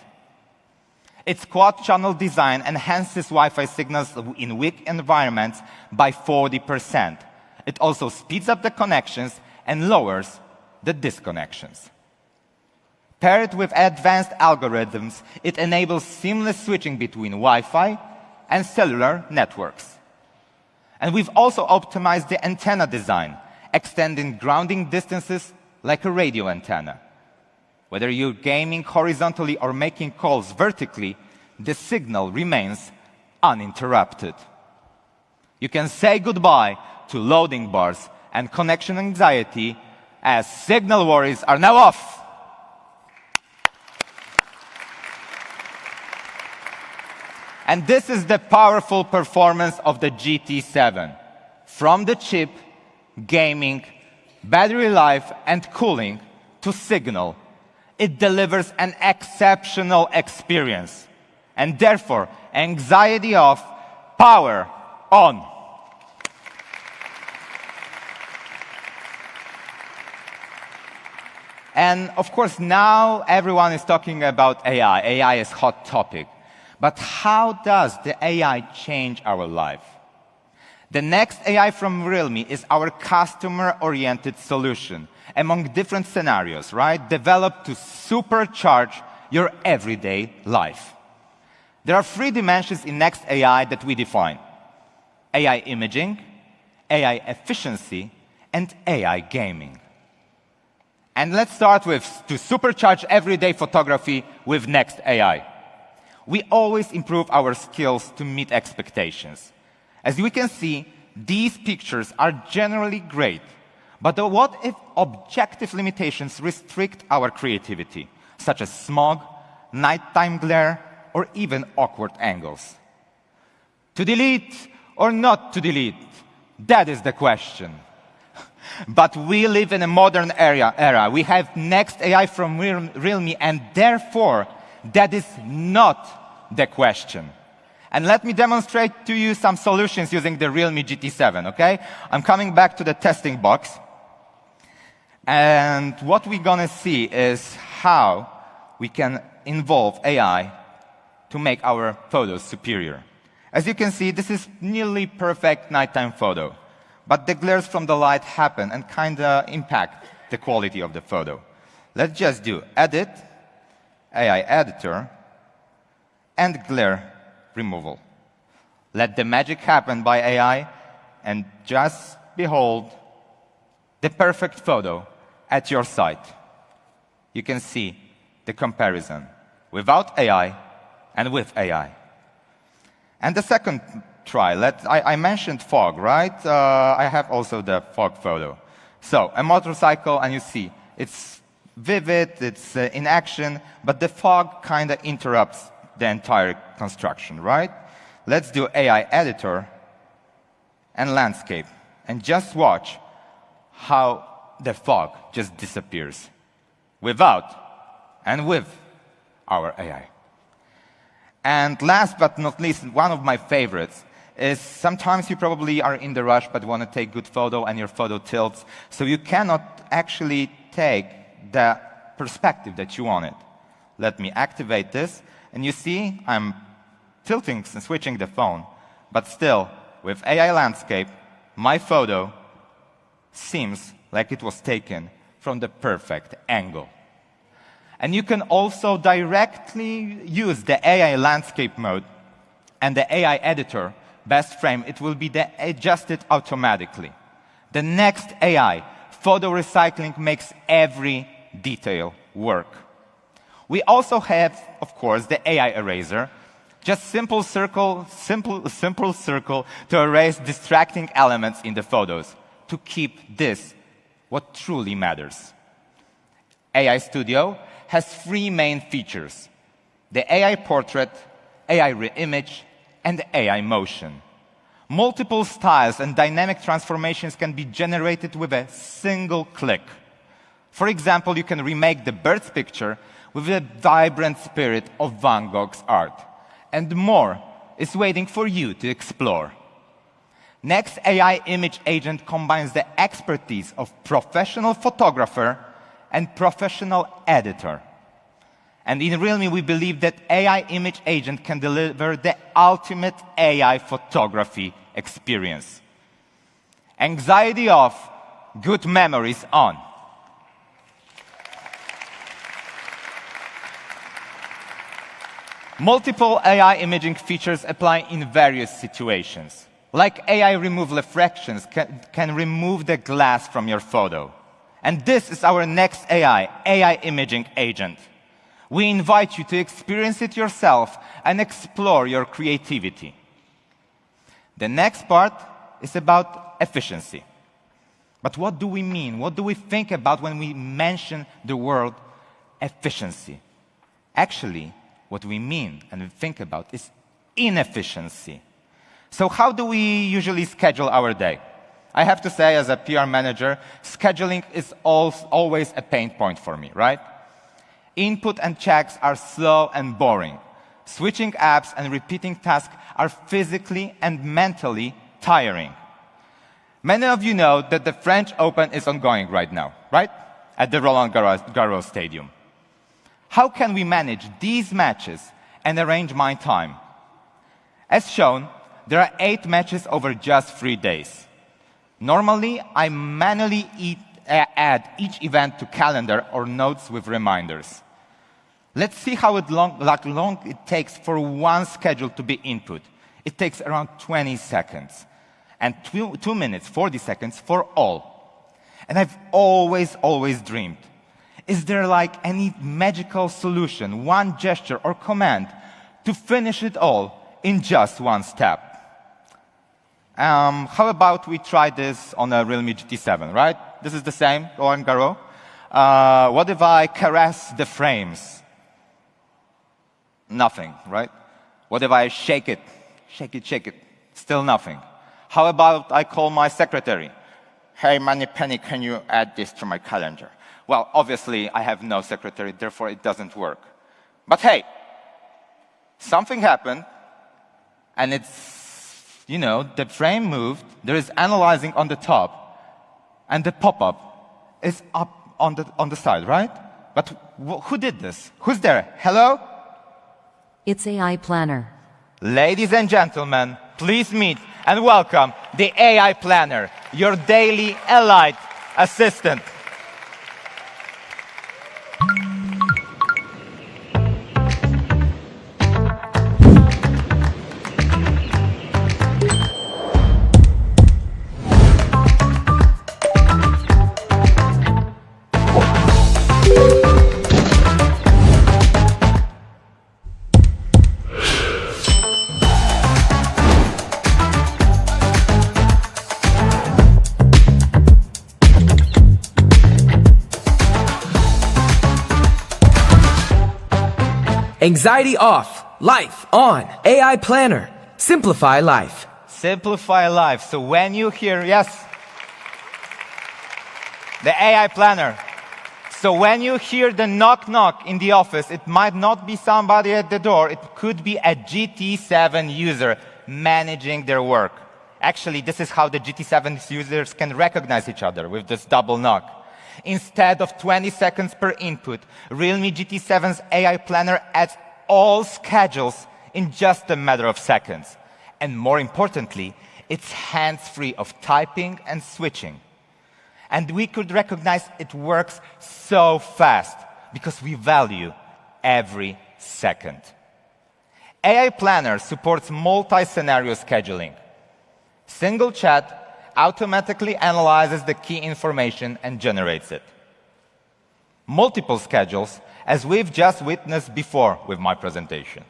Its quad-channel design enhances Wi-Fi signals in weak environments by 40%. It also speeds up the connections and lowers the disconnections. Paired with advanced algorithms, it enables seamless switching between Wi-Fi and cellular networks. And we've also optimized the antenna design, extending grounding distances like a radio antenna. Whether you're gaming horizontally or making calls vertically, the signal remains uninterrupted. You can say goodbye to loading bars and connection anxiety, as signal worries are now off. And this is the powerful performance of the GT7. From the chip, gaming, battery life, and cooling to signal, it delivers an exceptional experience. And therefore, anxiety off, power on. And of course, now everyone is talking about AI. AI is a hot topic. But how does the AI change our life? The next AI from Realme is our customer-oriented solution among different scenarios, right? Developed to supercharge your everyday life. There are 3 dimensions in next AI that we define: AI imaging, AI efficiency, and AI gaming. And let's start with to supercharge everyday photography with next AI. We always improve our skills to meet expectations. As we can see, these pictures are generally great, but what if objective limitations restrict our creativity, such as smog, nighttime glare, or even awkward angles? To delete or not to delete? That is the question. But we live in a modern era. We have next AI from Realme, and therefore, that is not the question. And let me demonstrate to you some solutions using the Realme GT7, okay? I'm coming back to the testing box. And what we're gonna see is how we can involve AI to make our photos superior. As you can see, this is nearly perfect nighttime photo. But the glares from the light happen and kinda impact the quality of the photo. Let's just do Edit, AI Editor, and Glare Removal. Let the magic happen by AI, and just behold the perfect photo at your site. You can see the comparison without AI and with AI. And the second try, I mentioned fog, right? I have also the fog photo. So a motorcycle, and you see it's vivid, it's in action, but the fog kind of interrupts the entire construction, right? Let's do AI Editor and Landscape, and just watch how the fog just disappears without and with our AI. And last but not least, one of my favorites is sometimes you probably are in the rush but want to take good photo and your photo tilts, so you cannot actually take the perspective that you wanted. Let me activate this, and you see I'm tilting and switching the phone, but still, with AI Landscape, my photo seems like it was taken from the perfect angle. And you can also directly use the AI Landscape mode and the AI Editor best frame. It will be adjusted automatically. The next AI, photo recycling, makes every detail work. We also have, of course, the AI Eraser. Just simple circle to erase distracting elements in the photos, to keep this what truly matters. AI Studio has three main features: the AI Portrait, AI Reimage, and AI Motion. Multiple styles and dynamic transformations can be generated with a single click. For example, you can remake the bird's picture with the vibrant spirit of Van Gogh's art. And more is waiting for you to explore. Next, AI Image Agent combines the expertise of professional photographer and professional editor. And in Realme, we believe that AI Image Agent can deliver the ultimate AI photography experience. Anxiety off, good memories on. Multiple AI imaging features apply in various situations. Like AI Remove Reflections can remove the glass from your photo. And this is our next AI, AI Imaging Agent. We invite you to experience it yourself and explore your creativity. The next part is about efficiency. But what do we mean? What do we think about when we mention the word efficiency? Actually, what we mean and we think about is inefficiency. So how do we usually schedule our day? I have to say, as a PR manager, scheduling is always a pain point for me, right? Input and checks are slow and boring. Switching apps and repeating tasks are physically and mentally tiring. Many of you know that the French Open is ongoing right now, right? At the Roland Garros Stadium. How can we manage these matches and arrange my time? As shown, there are 8 matches over just 3 days. Normally, I manually add each event to calendar or notes with reminders. Let's see how long it takes for one schedule to be input. It takes around 20 seconds. And 2 minutes, 40 seconds for all. And I've always dreamed, is there like any magical solution, one gesture or command to finish it all in just one step? How about we try this on a Realme GT7, right? This is the same, Roland Garros. What if I caress the frames? Nothing, right? What if I shake it? Shake it. Still nothing. How about I call my secretary? Hey, Moneypenny, can you add this to my calendar? Well, obviously, I have no secretary, therefore it doesn't work. But hey, something happened, and it's, the frame moved, there is analyzing on the top, and the pop-up is up on the side, right? But who did this? Who's there? Hello? It's AI Planner. Ladies and gentlemen, please meet and welcome the AI Planner, your daily elite assistant. Anxiety off, life on. AI Planner. Simplify life. Simplify life. So when you hear, yes, the AI Planner. So when you hear the knock knock in the office, it might not be somebody at the door. It could be a GT7 user managing their work. Actually, this is how the GT7 users can recognize each other with this double knock. Instead of 20 seconds per input, Realme GT7's AI Planner adds all schedules in just a matter of seconds. And more importantly, it's hands-free of typing and switching. And we could recognize it works so fast because we value every second. AI Planner supports multi-scenario scheduling. Single chat automatically analyzes the key information and generates it. Multiple schedules, as we've just witnessed before with my presentation.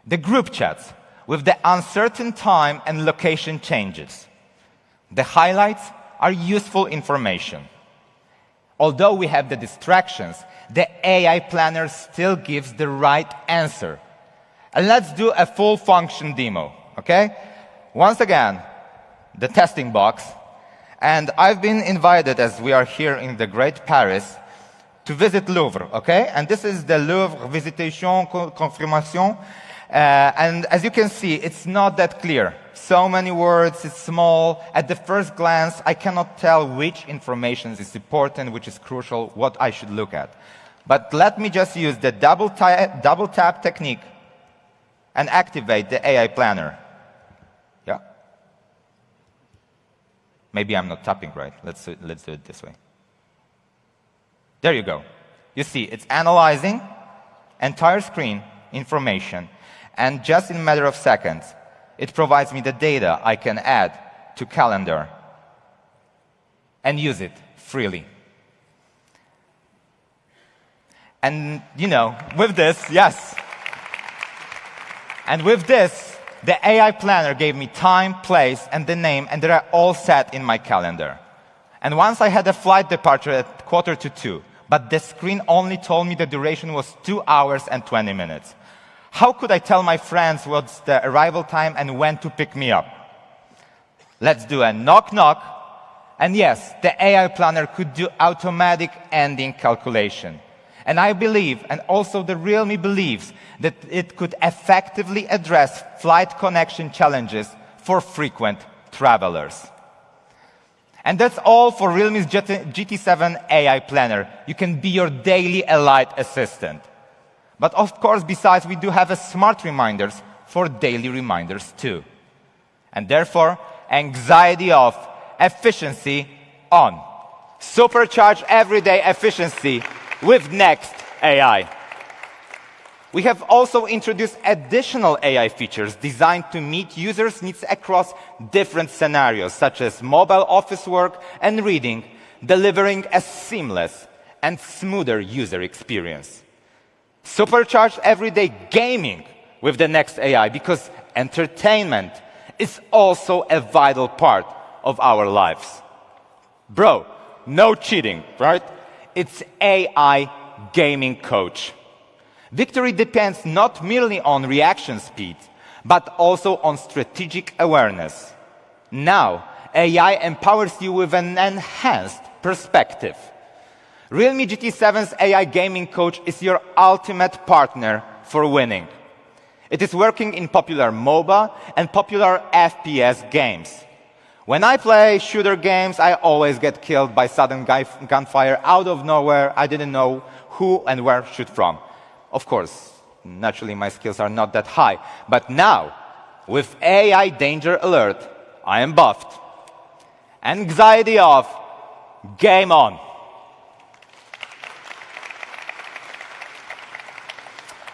The group chats with the uncertain time and location changes. The highlights are useful information. Although we have the distractions, the AI Planner still gives the right answer. And let's do a full function demo, okay? Once again, the testing box. And I've been invited, as we are here in the great Paris, to visit Louvre, okay? And this is the Louvre Visitation Confirmation. And as you can see, it's not that clear. So many words, it's small. At the first glance, I cannot tell which information is important, which is crucial, what I should look at. But let me just use the double tap technique and activate the AI Planner. Yeah? Maybe I'm not tapping right. Let's do it this way. There you go. You see, it's analyzing entire screen information, and just in a matter of seconds, it provides me the data I can add to calendar and use it freely. And, you know, with this, yes. And with this, the AI Planner gave me time, place, and the name, and they're all set in my calendar. And once I had a flight departure at 1:45, but the screen only told me the duration was 2 hours and 20 minutes. How could I tell my friends what's the arrival time and when to pick me up? Let's do a knock knock. And yes, the AI Planner could do automatic ending calculation. And I believe, and also the Realme believes, that it could effectively address flight connection challenges for frequent travelers. And that's all for Realme's GT7 AI Planner. You can be your daily Elite assistant. But of course, besides, we do have a smart reminders for daily reminders too. And therefore, anxiety off, efficiency on. Supercharge everyday efficiency with Next AI. We have also introduced additional AI features designed to meet users' needs across different scenarios, such as mobile office work and reading, delivering a seamless and smoother user experience. Supercharge everyday gaming with the Next AI, because entertainment is also a vital part of our lives. Bro, no cheating, right? It's AI Gaming Coach. Victory depends not merely on reaction speed, but also on strategic awareness. Now, AI empowers you with an enhanced perspective. Realme GT7's AI Gaming Coach is your ultimate partner for winning. It is working in popular MOBA and popular FPS games. When I play shooter games, I always get killed by sudden gunfire out of nowhere. I didn't know who and where to shoot from. Of course, naturally my skills are not that high. But now, with AI Danger Alert, I am buffed. Anxiety off, game on.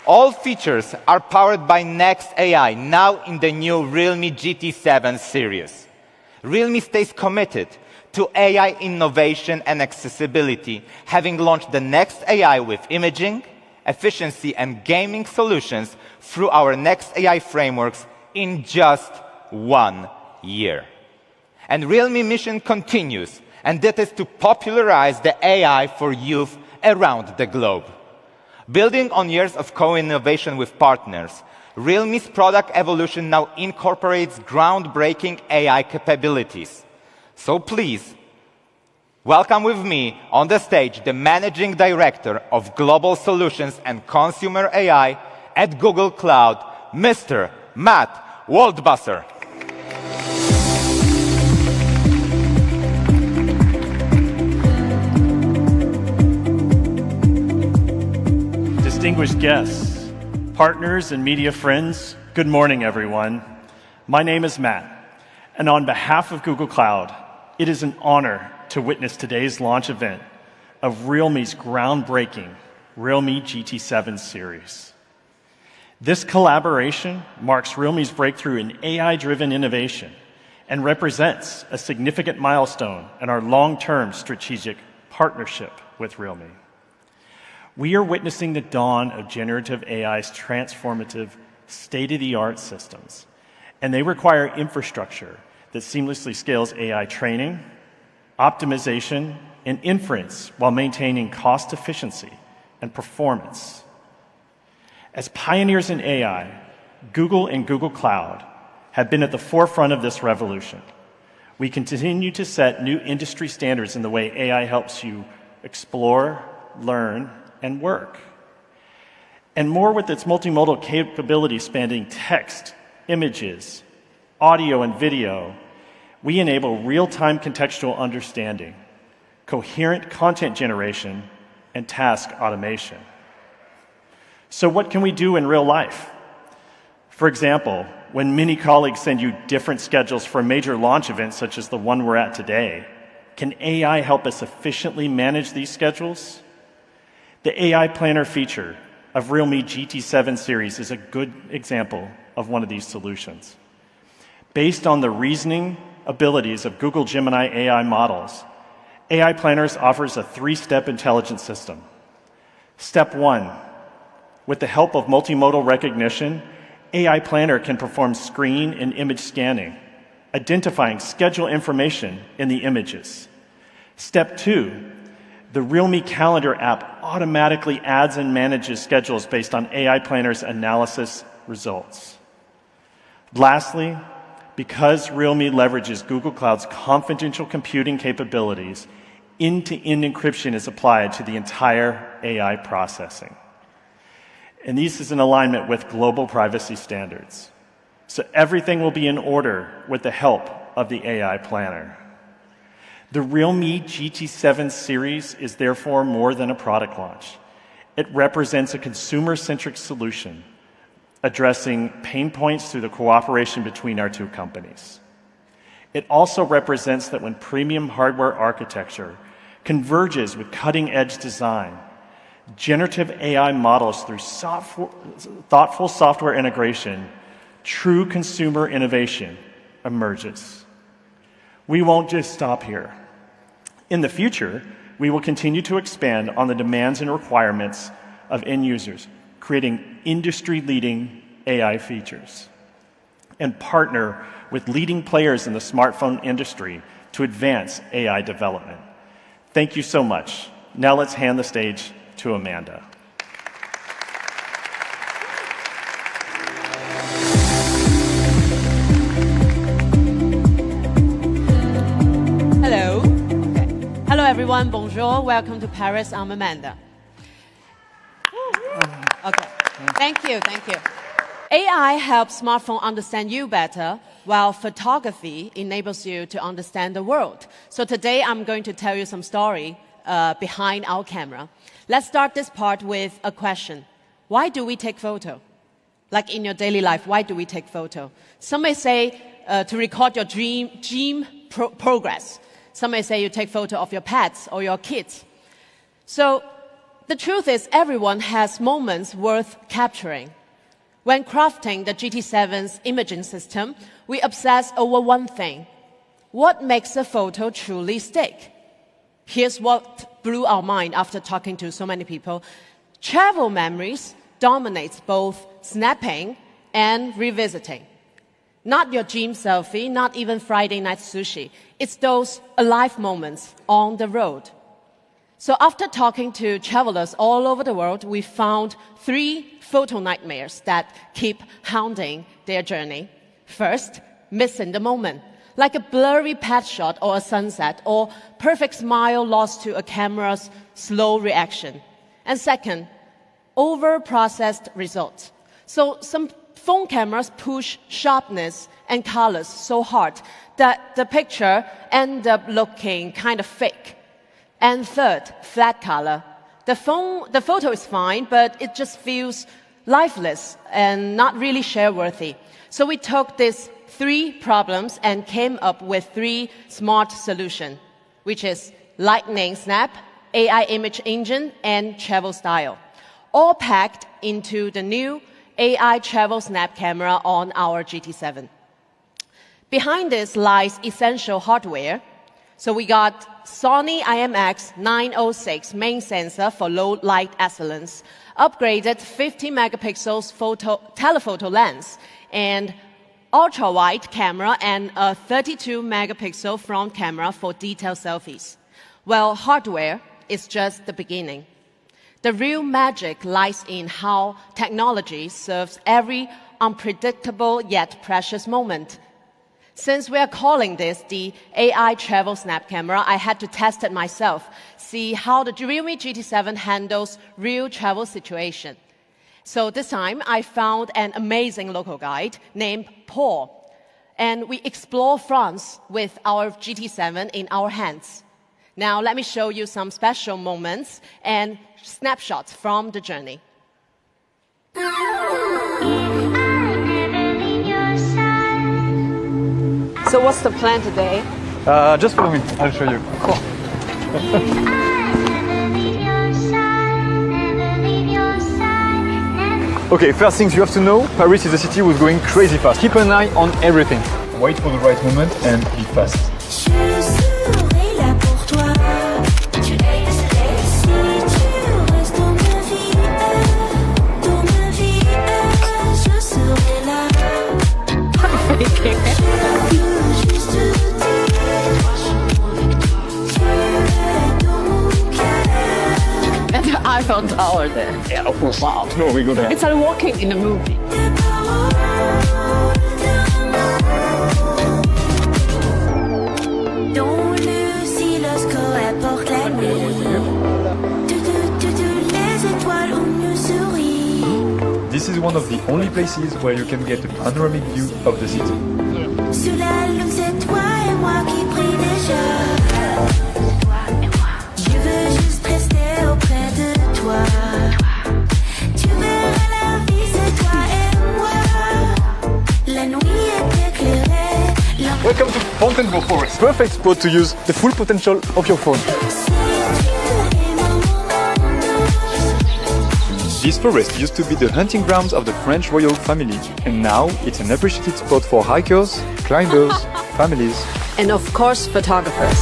All features are powered by Next AI, now in the new Realme GT7 series. Realme stays committed to AI innovation and accessibility, having launched the Next AI with imaging, efficiency, and gaming solutions through our Next AI frameworks in just 1 year. And Realme mission continues, and that is to popularize the AI for youth around the globe. Building on years of co-innovation with partners, Realme's product evolution now incorporates groundbreaking AI capabilities. So please, welcome with me on the stage the Managing Director of Global Solutions and Consumer AI at Google Cloud, Mr. Matt Waldbusser. Distinguished guests, partners, and media friends, good morning, everyone. My name is Matt, and on behalf of Google Cloud, it is an honor to witness today's launch event of Realme's groundbreaking Realme GT7 series. This collaboration marks Realme's breakthrough in AI-driven innovation and represents a significant milestone in our long-term strategic partnership with Realme. We are witnessing the dawn of generative AI's transformative, state-of-the-art systems, and they require infrastructure that seamlessly scales AI training, optimization, and inference while maintaining cost efficiency and performance. As pioneers in AI, Google and Google Cloud have been at the forefront of this revolution. We continue to set new industry standards in the way AI helps you explore, learn, and work. And more with its multimodal capabilities spanning text, images, audio, and video, we enable real-time contextual understanding, coherent content generation, and task automation. So what can we do in real life? For example, when many colleagues send you different schedules for major launch events such as the one we're at today, can AI help us efficiently manage these schedules? The AI Planner feature of Realme GT7 series is a good example of one of these solutions. Based on the reasoning abilities of Google Gemini AI models, AI Planners offers a three-step intelligence system. Step 1, with the help of multimodal recognition, AI Planner can perform screen and image scanning, identifying schedule information in the images. Step 2, the Realme Calendar app automatically adds and manages schedules based on AI Planner's analysis results. Lastly, because Realme leverages Google Cloud's confidential computing capabilities, end-to-end encryption is applied to the entire AI processing. And this is in alignment with global privacy standards. So everything will be in order with the help of the AI Planner. The Realme GT7 series is therefore more than a product launch. It represents a consumer-centric solution addressing pain points through the cooperation between our two companies. It also represents that when premium hardware architecture converges with cutting-edge design, generative AI models through thoughtful software integration, true consumer innovation emerges. We won't just stop here. In the future, we will continue to expand on the demands and requirements of end users, creating industry-leading AI features, and partner with leading players in the smartphone industry to advance AI development. Thank you so much. Now let's hand the stage to Amanda. Hello. Okay. Hello, everyone. Bonjour. Welcome to Paris. I'm Amanda. Okay. Thank you. Thank you. AI helps smartphone understand you better, while photography enables you to understand the world. So today I'm going to tell you some story behind our camera. Let's start this part with a question. Why do we take photo? Like in your daily life, why do we take photo? Some may say to record your gym progress. Some may say you take photo of your pets or your kids. So the truth is everyone has moments worth capturing. When crafting the GT7's imaging system, we obsess over one thing. What makes a photo truly stick? Here's what blew our mind after talking to so many people. Travel memories dominates both snapping and revisiting. Not your gym selfie, not even Friday night sushi. It's those alive moments on the road. So after talking to travelers all over the world, we found 3 photo nightmares that keep hounding their journey. First, missing the moment, like a blurry pet shot or a sunset, or perfect smile lost to a camera's slow reaction. And second, over-processed results. So some phone cameras push sharpness and colors so hard that the picture ends up looking kind of fake. And third, flat color. The photo is fine, but it just feels lifeless and not really share-worthy. So we took these 3 problems and came up with 3 smart solutions, which is Lightning Snap, AI Image Engine, and Travel Style, all packed into the new AI Travel Snap camera on our GT7. Behind this lies essential hardware. So we got Sony IMX906 main sensor for low light excellence, upgraded 50 megapixels telephoto lens, and ultra-wide camera and a 32 megapixel front camera for detailed selfies. Well, hardware is just the beginning. The real magic lies in how technology serves every unpredictable yet precious moment. Since we are calling this the AI Travel Snap camera, I had to test it myself, see how the Realme GT7 handles real travel situation. So this time, I found an amazing local guide named Paul, and we explore France with our GT7 in our hands. Now, let me show you some special moments and snapshots from the journey. So what's the plan today? Just follow me, I'll show you. Cool. Okay, first things you have to know, Paris is a city who's going crazy fast. Keep an eye on everything. Wait for the right moment and be fast. And the Eiffel Tower there. Yeah, of course. Wow. No, we go there. It's like walking in a movie. This is one of the only places where you can get a panoramic view of the city. Sous la lune, c'est toi et moi qui prie déjà. Je veux juste rester auprès de toi. Tu verras la vie, c'est toi et moi. La nuit est éclairée. Welcome to Fontainebleau Forest. Perfect spot to use the full potential of your phone. This forest used to be the hunting grounds of the French royal family, and now it's an appreciated spot for hikers, climbers, families, and of course, photographers.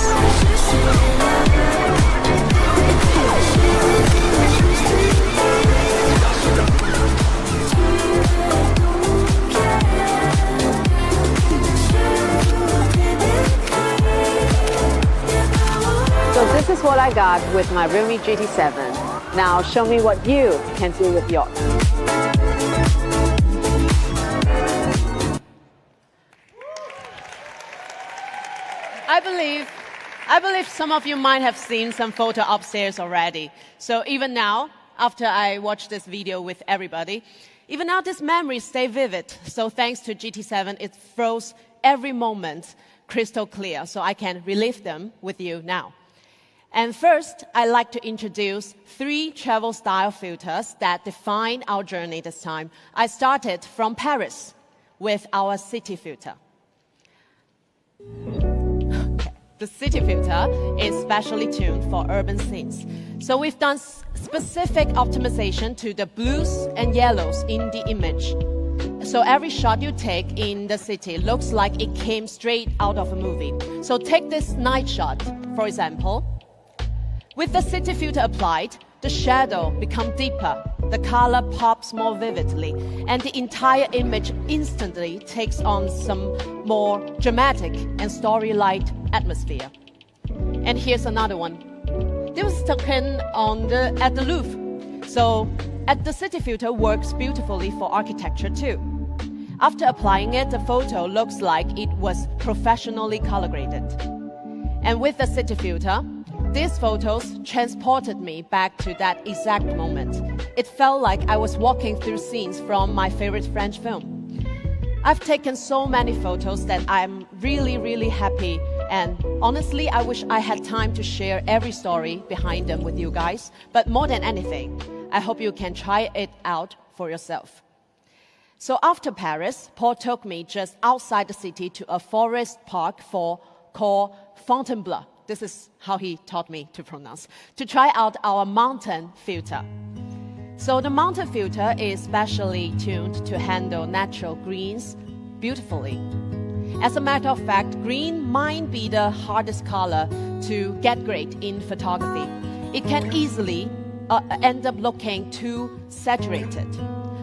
So this is what I got with my Realme GT7. Now show me what you can do with yours. I believe some of you might have seen some photo upstairs already. So even now, after I watch this video with everybody, even now these memories stay vivid. So thanks to GT7, it froze every moment crystal clear, so I can relive them with you now. And first, I'd like to introduce 3 travel style filters that define our journey this time. I started from Paris with our city filter. Okay. The city filter is specially tuned for urban scenes. So we've done specific optimization to the blues and yellows in the image. So every shot you take in the city looks like it came straight out of a movie. So take this night shot, for example. With the city filter applied, the shadow becomes deeper, the color pops more vividly, and the entire image instantly takes on some more dramatic and story-like atmosphere. And here's another one. This was taken at the Louvre. So the city filter works beautifully for architecture too. After applying it, the photo looks like it was professionally color graded. And with the city filter, these photos transported me back to that exact moment. It felt like I was walking through scenes from my favorite French film. I've taken so many photos that I'm really happy, and honestly, I wish I had time to share every story behind them with you guys. But more than anything, I hope you can try it out for yourself. So after Paris, Paul took me just outside the city to a forest park called Fontainebleau. This is how he taught me to pronounce, to try out our mountain filter. So the mountain filter is specially tuned to handle natural greens beautifully. As a matter of fact, green might be the hardest color to get great in photography. It can easily end up looking too saturated.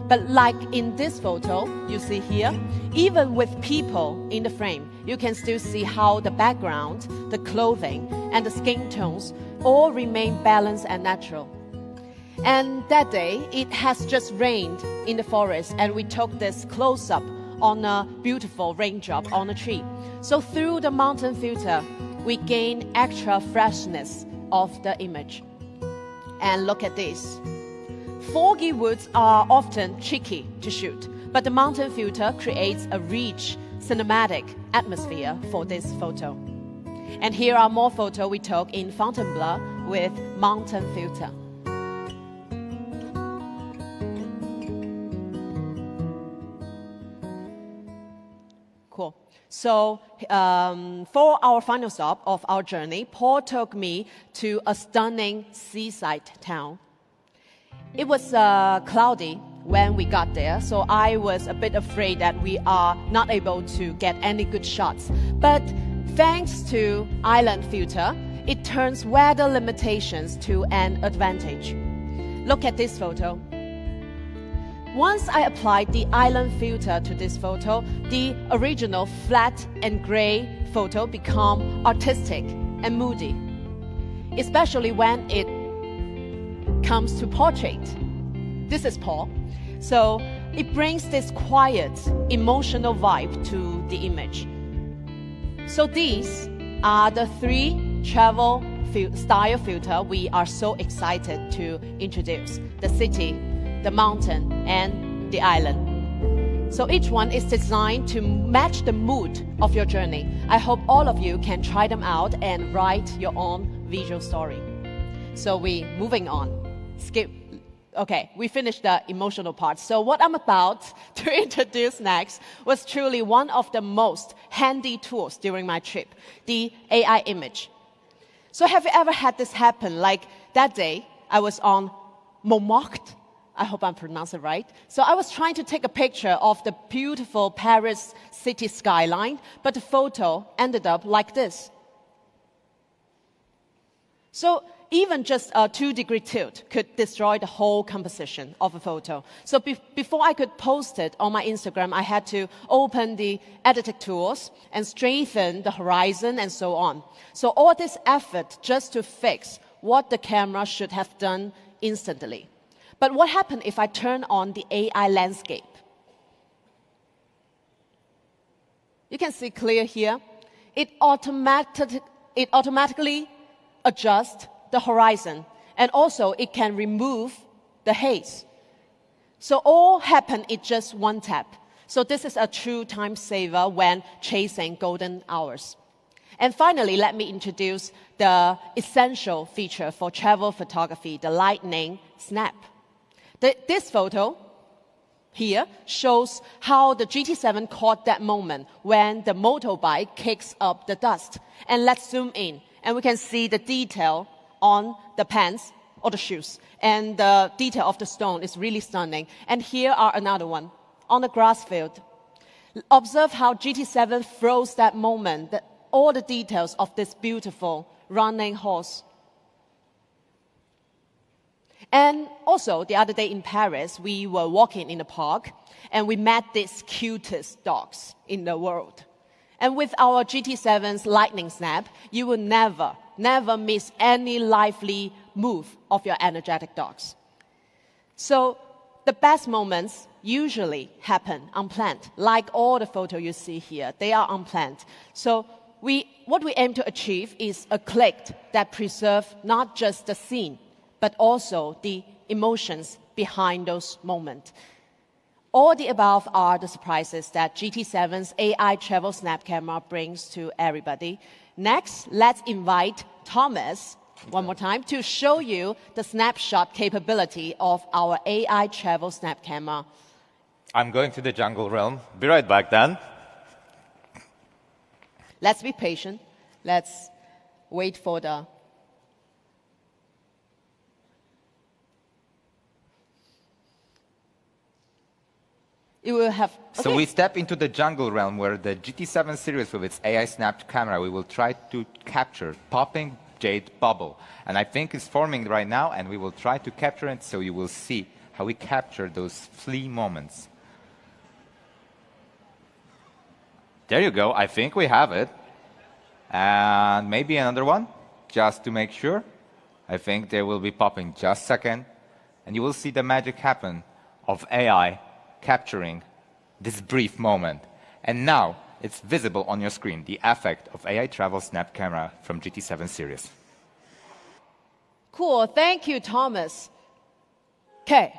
But like in this photo you see here, even with people in the frame, you can still see how the background, the clothing, and the skin tones all remain balanced and natural. And that day, it has just rained in the forest, and we took this close-up on a beautiful raindrop on a tree. So through the mountain filter, we gain extra freshness of the image. And look at this. Foggy woods are often tricky to shoot, but the mountain filter creates a rich cinematic atmosphere for this photo. And here are more photos we took in Fontainebleau with mountain filter. Cool. So for our final stop of our journey, Paul took me to a stunning seaside town. It was cloudy when we got there, so I was a bit afraid that we are not able to get any good shots. But thanks to island filter, it turns weather limitations to an advantage. Look at this photo. Once I applied the island filter to this photo, the original flat and gray photo became artistic and moody, especially when it comes to portrait. This is Paul. So it brings this quiet, emotional vibe to the image. So these are the three travel style filter we are so excited to introduce: the city, the mountain, and the island. So each one is designed to match the mood of your journey. I hope all of you can try them out and write your own visual story. So we moving on. Okay, we finished the emotional part. So what I'm about to introduce next was truly one of the most handy tools during my trip, the AI image. So have you ever had this happen? Like that day, I was on Montmartre. I hope I'm pronouncing it right. So I was trying to take a picture of the beautiful Paris city skyline, but the photo ended up like this. So even just a 2-degree tilt could destroy the whole composition of a photo. So before I could post it on my Instagram, I had to open the editing tools and straighten the horizon and so on. So all this effort just to fix what the camera should have done instantly. But what happened if I turn on the AI landscape? You can see clear here. It automatically adjusts the horizon, and also it can remove the haze. So all happen in just one tap. So this is a true time saver when chasing golden hours. And finally, let me introduce the essential feature for travel photography, the lightning snap. This photo here shows how the GT7 caught that moment when the motorbike kicks up the dust. And let's zoom in, and we can see the detail on the pants or the shoes. And the detail of the stone is really stunning. And here are another one on the grass field. Observe how GT7 froze that moment, all the details of this beautiful running horse. And also, the other day in Paris, we were walking in the park, and we met these cutest dogs in the world. And with our GT7's lightning snap, you will never never miss any lively move of your energetic dogs. So the best moments usually happen unplanned. Like all the photos you see here, they are unplanned. So what we aim to achieve is a click that preserves not just the scene, but also the emotions behind those moments. All the above are the surprises that GT7's AI travel snap camera brings to everybody. Next, let's invite Thomas, one more time, to show you the snapshot capability of our AI travel snap camera. I'm going to the jungle realm. Be right back then. Let's be patient. Let's wait for the... It will have... Okay. So we step into the jungle realm where the GT7 series with its AI snapped camera, we will try to capture popping jade bubble. And I think it's forming right now, and we will try to capture it so you will see how we capture those flea moments. There you go. I think we have it. And maybe another one, just to make sure. I think they will be popping just a second. And you will see the magic happen of AI capturing this brief moment. And now it's visible on your screen, the effect of AI Travel Snap Camera from GT7 series. Cool. Thank you, Thomas. Okay.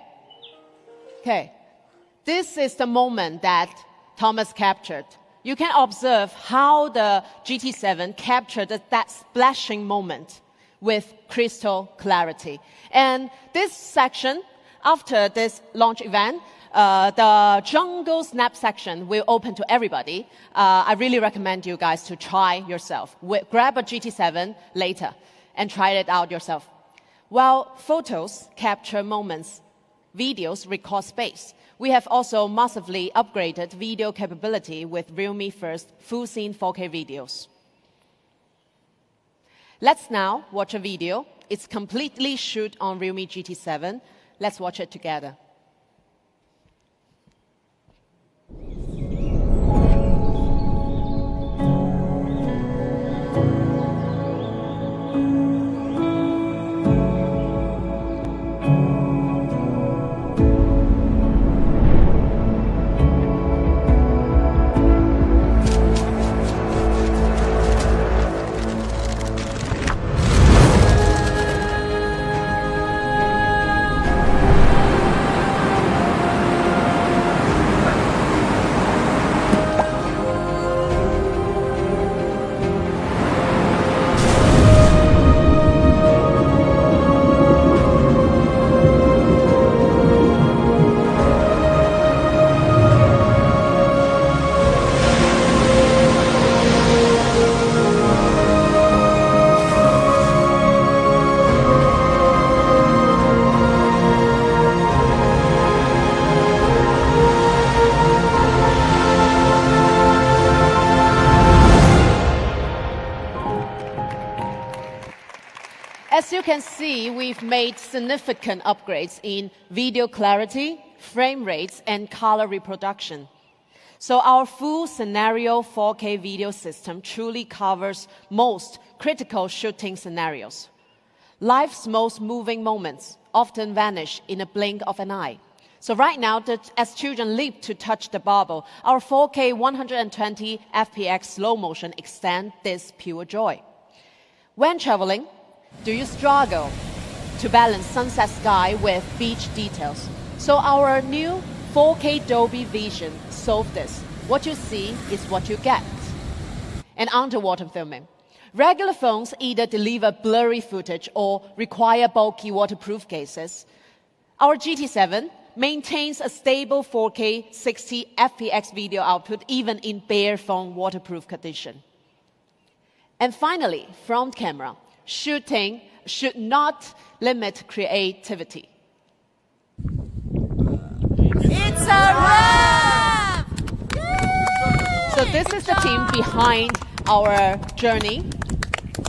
This is the moment that Thomas captured. You can observe how the GT7 captured that splashing moment with crystal clarity. And this section, after this launch event, the jungle snap section will open to everybody. I really recommend you guys to try yourself. Grab a GT7 later and try it out yourself. While photos capture moments, videos record space. We have also massively upgraded video capability with Realme first full scene 4K videos. Let's now watch a video. It's completely shoot on Realme GT7. Let's watch it together. As you can see, we've made significant upgrades in video clarity, frame rates, and color reproduction. So our full scenario 4K video system truly covers most critical shooting scenarios. Life's most moving moments often vanish in a blink of an eye. So right now, as children leap to touch the bubble, our 4K 120 FPX slow motion extend this pure joy. When traveling, do you struggle to balance sunset sky with beach details? So our new 4K Dolby Vision solved this. What you see is what you get. And underwater filming. Regular phones either deliver blurry footage or require bulky waterproof cases. Our GT7 maintains a stable 4K 60 FPX video output even in bare phone waterproof condition. And finally, front camera. Shooting should not limit creativity. It's a wrap! So this is the team behind our journey.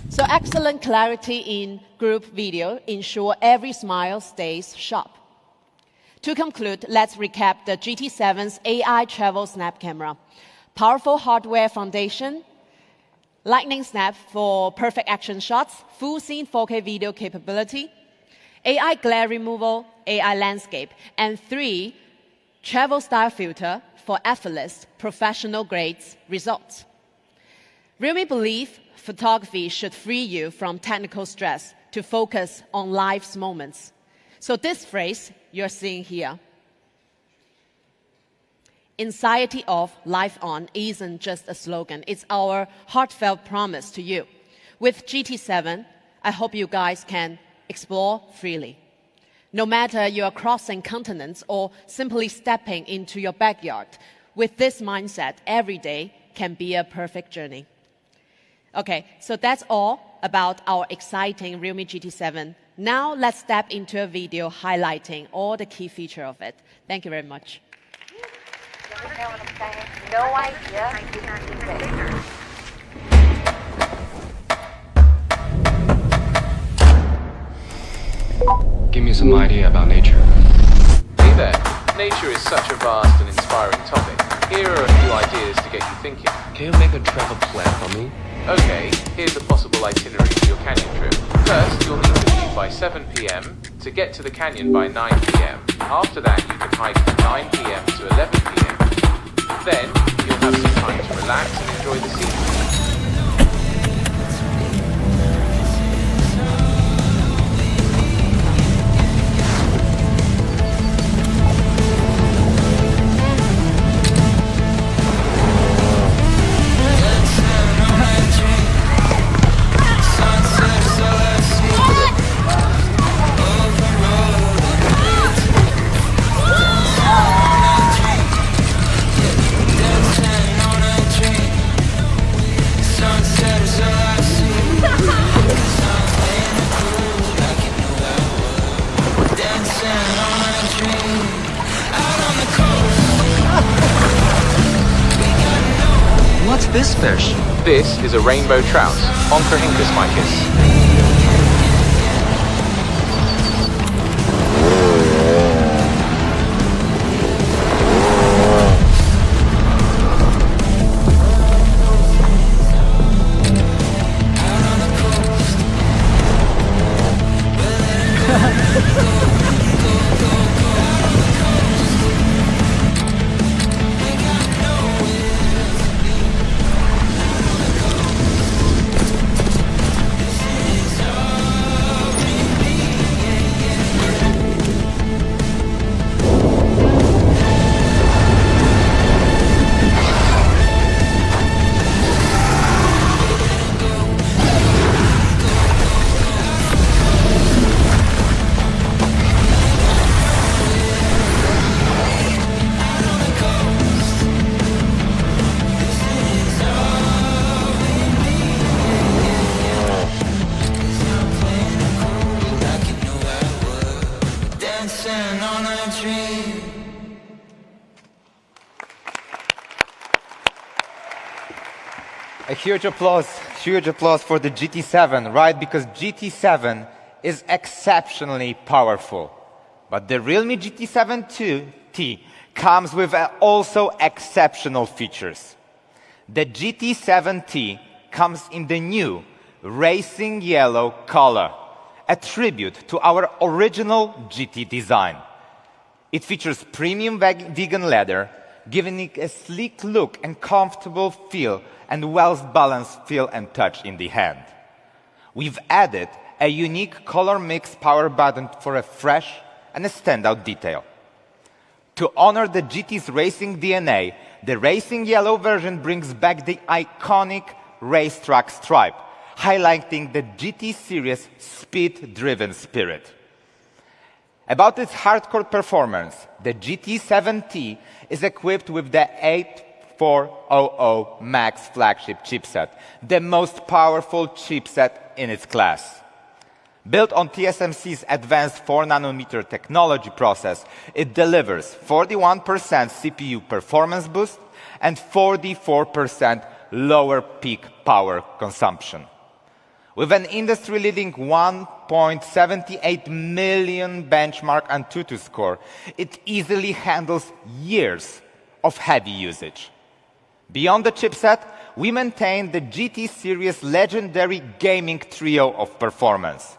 So excellent clarity in group video ensure every smile stays sharp. To conclude, let's recap the GT7's AI travel snap camera. Powerful hardware foundation, lightning snap for perfect action shots, full scene 4K video capability, AI glare removal, AI landscape, and 3 travel style filter for effortless professional grades results. Realme believe photography should free you from technical stress to focus on life's moments. So this phrase you're seeing here, anxiety off, life on, isn't just a slogan. It's our heartfelt promise to you. With GT7, I hope you guys can explore freely. No matter you are crossing continents or simply stepping into your backyard, with this mindset, every day can be a perfect journey. Okay, so that's all about our exciting Realme GT7. Now let's step into a video highlighting all the key features of it. Thank you very much. No idea. I did not either. Give me some idea about nature. Hey there. Nature is such a vast and inspiring topic. Here are a few ideas to get you thinking. Can you make a travel plan for me? Okay, here's a possible itinerary for your canyon trip. First, you'll need to leave by 7 p.m. to get to the canyon by 9 p.m. After that, you can hike from 9 p.m. to 11 p.m. Then, you'll have some time to relax and enjoy the scenery. What's this fish? This is a rainbow trout, Oncorhynchus micus. A huge applause for the GT7, right? Because GT7 is exceptionally powerful. But the Realme GT7 T comes with also exceptional features. The GT7T comes in the new racing yellow color, a tribute to our original GT design. It features premium vegan leather, giving it a sleek look and comfortable feel and well-balanced feel and touch in the hand. We've added a unique color mix power button for a fresh and a standout detail. To honor the GT's racing DNA, the racing yellow version brings back the iconic racetrack stripe, highlighting the GT series' speed-driven spirit. About its hardcore performance, the GT7T is equipped with the 8400 Max flagship chipset, the most powerful chipset in its class. Built on TSMC's advanced 4nm technology process, it delivers 41% CPU performance boost and 44% lower peak power consumption. With an industry-leading 1.78 million benchmark Antutu score, it easily handles years of heavy usage. Beyond the chipset, we maintain the GT series legendary gaming trio of performance.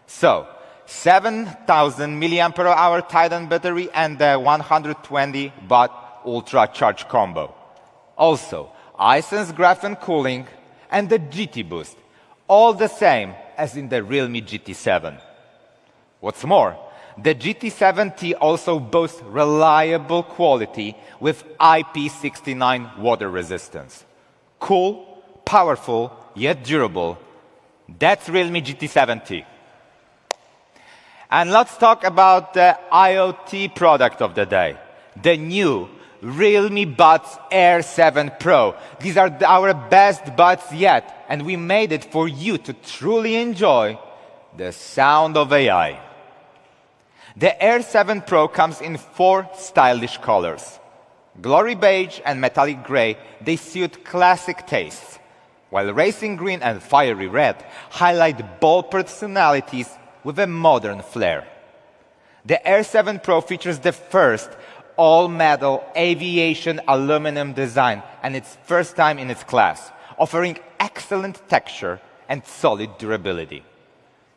So, 7,000 mAh Titan battery and the 120 watt ultra charge combo. Also, iSense graphene cooling and the GT boost, all the same as in the Realme GT7. What's more, the GT7T also boasts reliable quality with IP69 water resistance. Cool, powerful, yet durable. That's Realme GT7T. And let's talk about the IoT product of the day, the new Realme Buds Air 7 Pro. These are our best buds yet, and we made it for you to truly enjoy the sound of AI. The Air 7 Pro comes in 4 stylish colors. Glory beige and metallic gray, they suit classic tastes, while racing green and fiery red highlight bold personalities with a modern flair. The Air 7 Pro features the first all-metal aviation aluminum design, and its first time in its class, offering excellent texture and solid durability.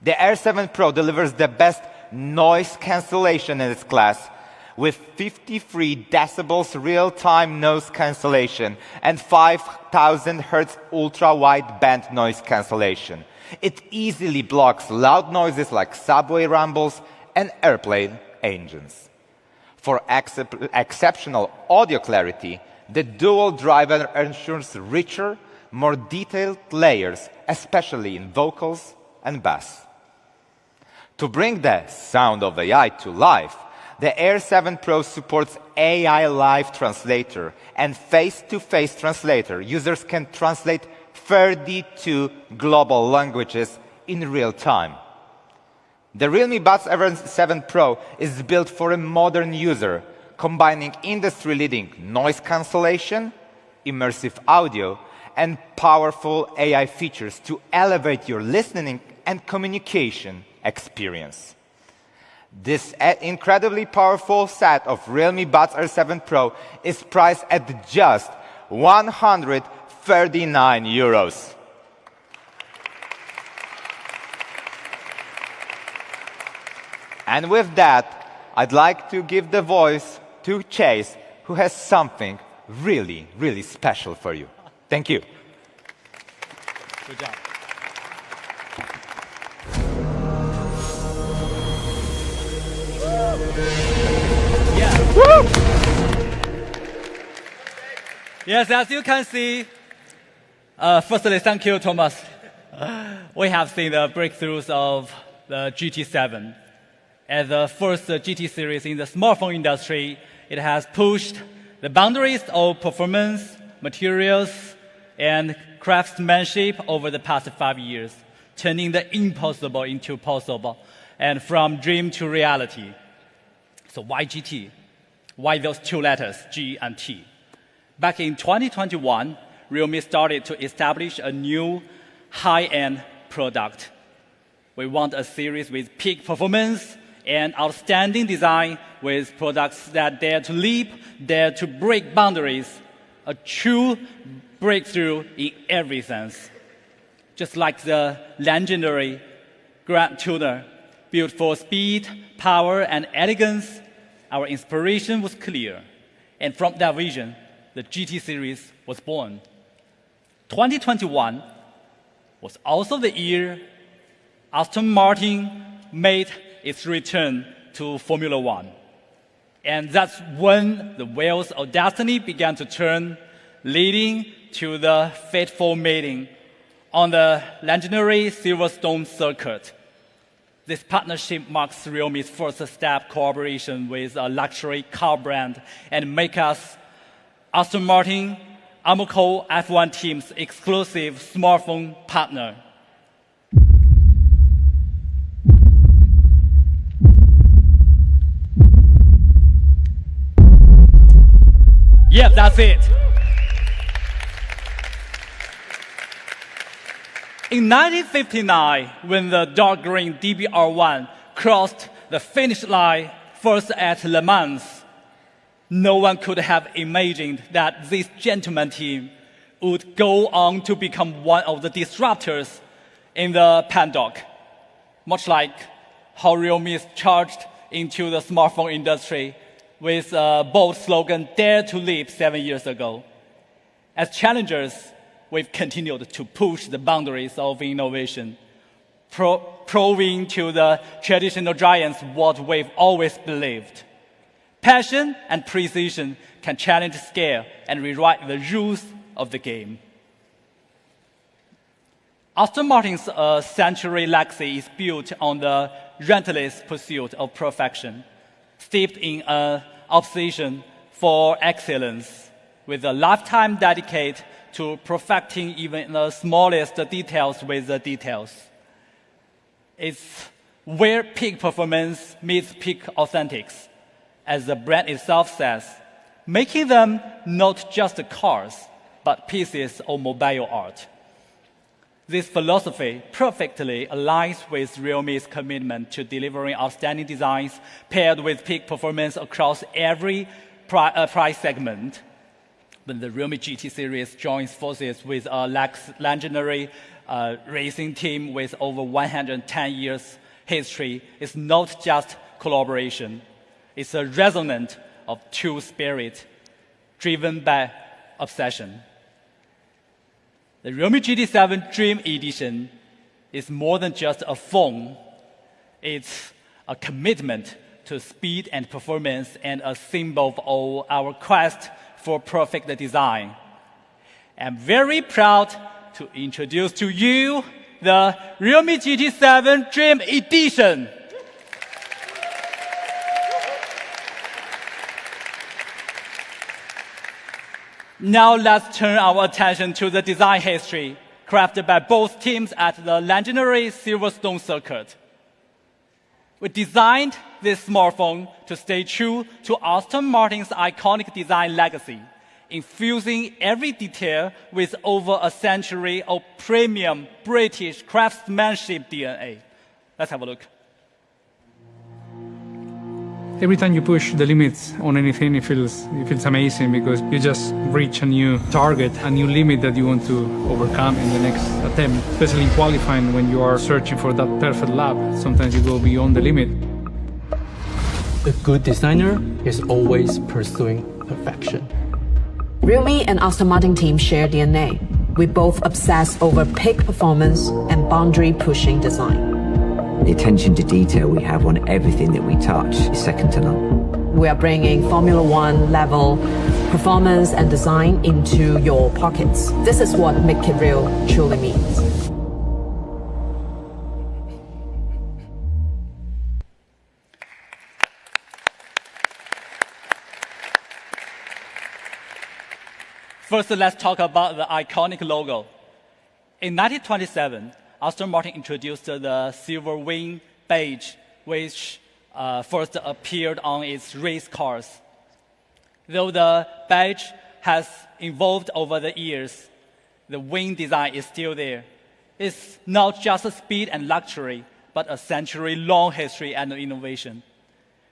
The Air 7 Pro delivers the best noise cancellation in its class, with 53 decibels real-time noise cancellation and 5,000 Hz ultra-wideband noise cancellation. It easily blocks loud noises like subway rumbles and airplane engines. For exceptional audio clarity, the dual driver ensures richer, more detailed layers, especially in vocals and bass. To bring the sound of AI to life, the Air 7 Pro supports AI Live Translator and face-to-face translator. Users can translate 32 global languages in real time. The Realme Buds Air 7 Pro is built for a modern user, combining industry-leading noise cancellation, immersive audio, and powerful AI features to elevate your listening and communication experience. This incredibly powerful set of Realme Buds Air 7 Pro is priced at just €139. And with that, I'd like to give the voice to Chase, who has something really, really special for you. Thank you. Good job. Yeah. Woo! Yes, as you can see, firstly, thank you, Thomas. We have seen the breakthroughs of the GT7. As the first GT series in the smartphone industry, it has pushed the boundaries of performance, materials, and craftsmanship over the past 5 years, turning the impossible into possible, and from dream to reality. So why GT? Why those 2 letters, G and T? Back in 2021, Realme started to establish a new high-end product. We want a series with peak performance and outstanding design, with products that dare to leap, dare to break boundaries, a true breakthrough in every sense. Just like the legendary Grand Tuner, built for speed, power, and elegance, our inspiration was clear. And from that vision, the GT series was born. 2021 was also the year Aston Martin made its return to Formula One. And that's when the wheels of destiny began to turn, leading to the fateful meeting on the legendary Silverstone circuit. This partnership marks Realme's first step collaboration with a luxury car brand and makes us Aston Martin, Amoco F1 team's exclusive smartphone partner. Yeah, that's it. In 1959, when the dark green DBR1 crossed the finish line first at Le Mans, no one could have imagined that this gentleman team would go on to become one of the disruptors in the paddock, much like how Realme is charged into the smartphone industry with a bold slogan, Dare to Leap 7 years ago. As challengers, we've continued to push the boundaries of innovation, proving to the traditional giants what we've always believed. Passion and precision can challenge scale and rewrite the rules of the game. Aston Martin's century legacy is built on the relentless pursuit of perfection, steeped in an obsession for excellence, with a lifetime dedicated to perfecting even the smallest details with the details. It's where peak performance meets peak authentics, as the brand itself says, making them not just cars, but pieces of mobile art. This philosophy perfectly aligns with Realme's commitment to delivering outstanding designs paired with peak performance across every price segment. When the Realme GT series joins forces with a legendary racing team with over 110 years history, it's not just collaboration. It's a resonance of true spirit driven by obsession. The Realme GT7 Dream Edition is more than just a phone. It's a commitment to speed and performance and a symbol of our quest for perfect design. I'm very proud to introduce to you the Realme GT7 Dream Edition. Now let's turn our attention to the design history crafted by both teams at the legendary Silverstone circuit. We designed this smartphone to stay true to Aston Martin's iconic design legacy, infusing every detail with over a century of premium British craftsmanship DNA. Let's have a look. Every time you push the limits on anything, it feels amazing because you just reach a new target, a new limit that you want to overcome in the next attempt. Especially in qualifying, when you are searching for that perfect lap, sometimes you go beyond the limit. A good designer is always pursuing perfection. Realme and Aston Martin team share DNA. We both obsess over peak performance and boundary-pushing design. The attention to detail we have on everything that we touch is second to none. We are bringing Formula One level performance and design into your pockets. This is what Make It Real truly means. First, let's talk about the iconic logo. In 1927, Aston Martin introduced the silver wing badge, which first appeared on its race cars. Though the badge has evolved over the years, the wing design is still there. It's not just speed and luxury, but a century-long history and innovation.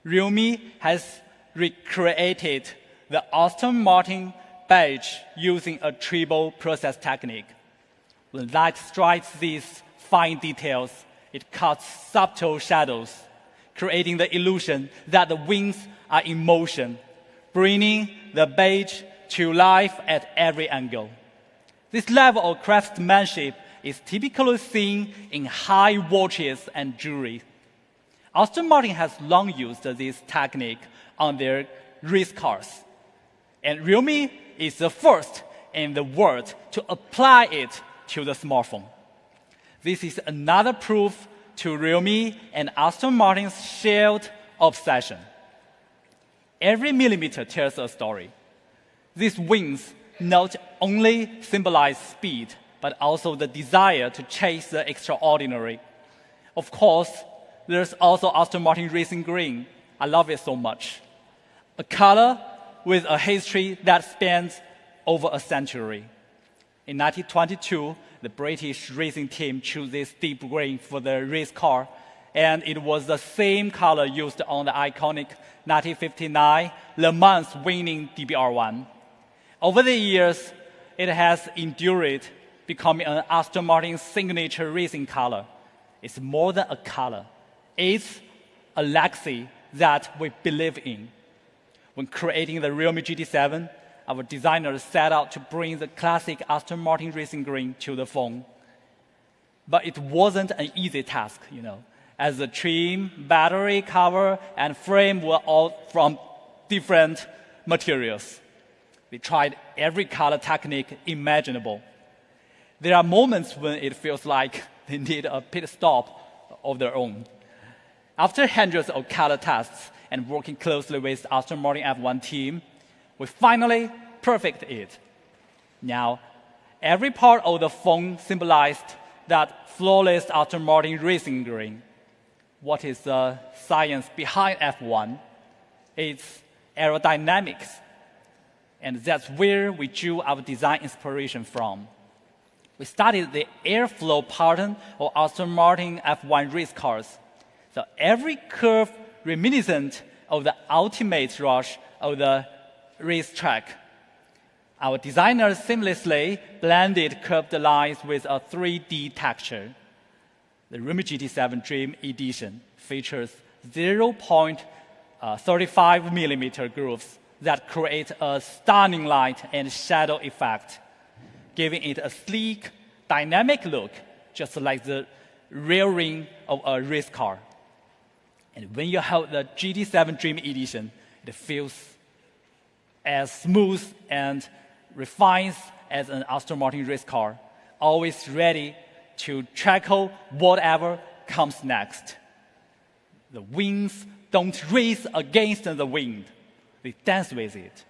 Realme has recreated the Aston Martin badge using a triple process technique. When light strikes these fine details, it cuts subtle shadows, creating the illusion that the wings are in motion, bringing the badge to life at every angle. This level of craftsmanship is typically seen in high watches and jewelry. Aston Martin has long used this technique on their race cars, and Realme is the first in the world to apply it to the smartphone. This is another proof to Realme and Aston Martin's shared obsession. Every millimeter tells a story. These wings not only symbolize speed, but also the desire to chase the extraordinary. Of course, there's also Aston Martin Racing Green. I love it so much. A color with a history that spans over a century. In 1922, the British racing team chose this deep green for the race car, and it was the same color used on the iconic 1959 Le Mans winning DBR1. Over the years, it has endured, becoming an Aston Martin signature racing color. It's more than a color. It's a legacy that we believe in. When creating the Realme GT7, our designers set out to bring the classic Aston Martin racing green to the phone. But it wasn't an easy task, as the trim, battery, cover, and frame were all from different materials. We tried every color technique imaginable. There are moments when it feels like they need a pit stop of their own. After hundreds of color tests and working closely with Aston Martin F1 team, we finally perfected it. Now, every part of the phone symbolized that flawless Aston Martin racing green. What is the science behind F1? It's aerodynamics. And that's where we drew our design inspiration from. We studied the airflow pattern of Aston Martin F1 race cars. So every curve reminiscent of the ultimate rush of the racetrack. Our designers seamlessly blended curved lines with a 3D texture. The Realme GT7 Dream Edition features 0.35mm grooves that create a stunning light and shadow effect, giving it a sleek, dynamic look, just like the rear ring of a race car. And when you hold the GT7 Dream Edition, it feels as smooth and refined as an Aston Martin race car, always ready to tackle whatever comes next. The wings don't race against the wind. They dance with it.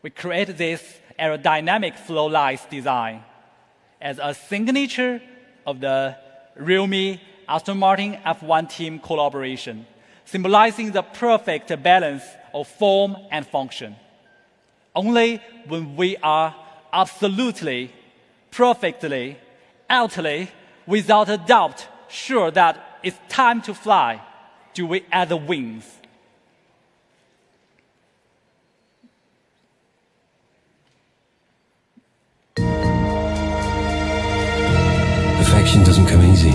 We create this aerodynamic flow lights design as a signature of the Realme Aston Martin F1 team collaboration, symbolizing the perfect balance of form and function. Only when we are absolutely, perfectly, utterly, without a doubt, sure that it's time to fly, do we add the wings. Perfection doesn't come easy.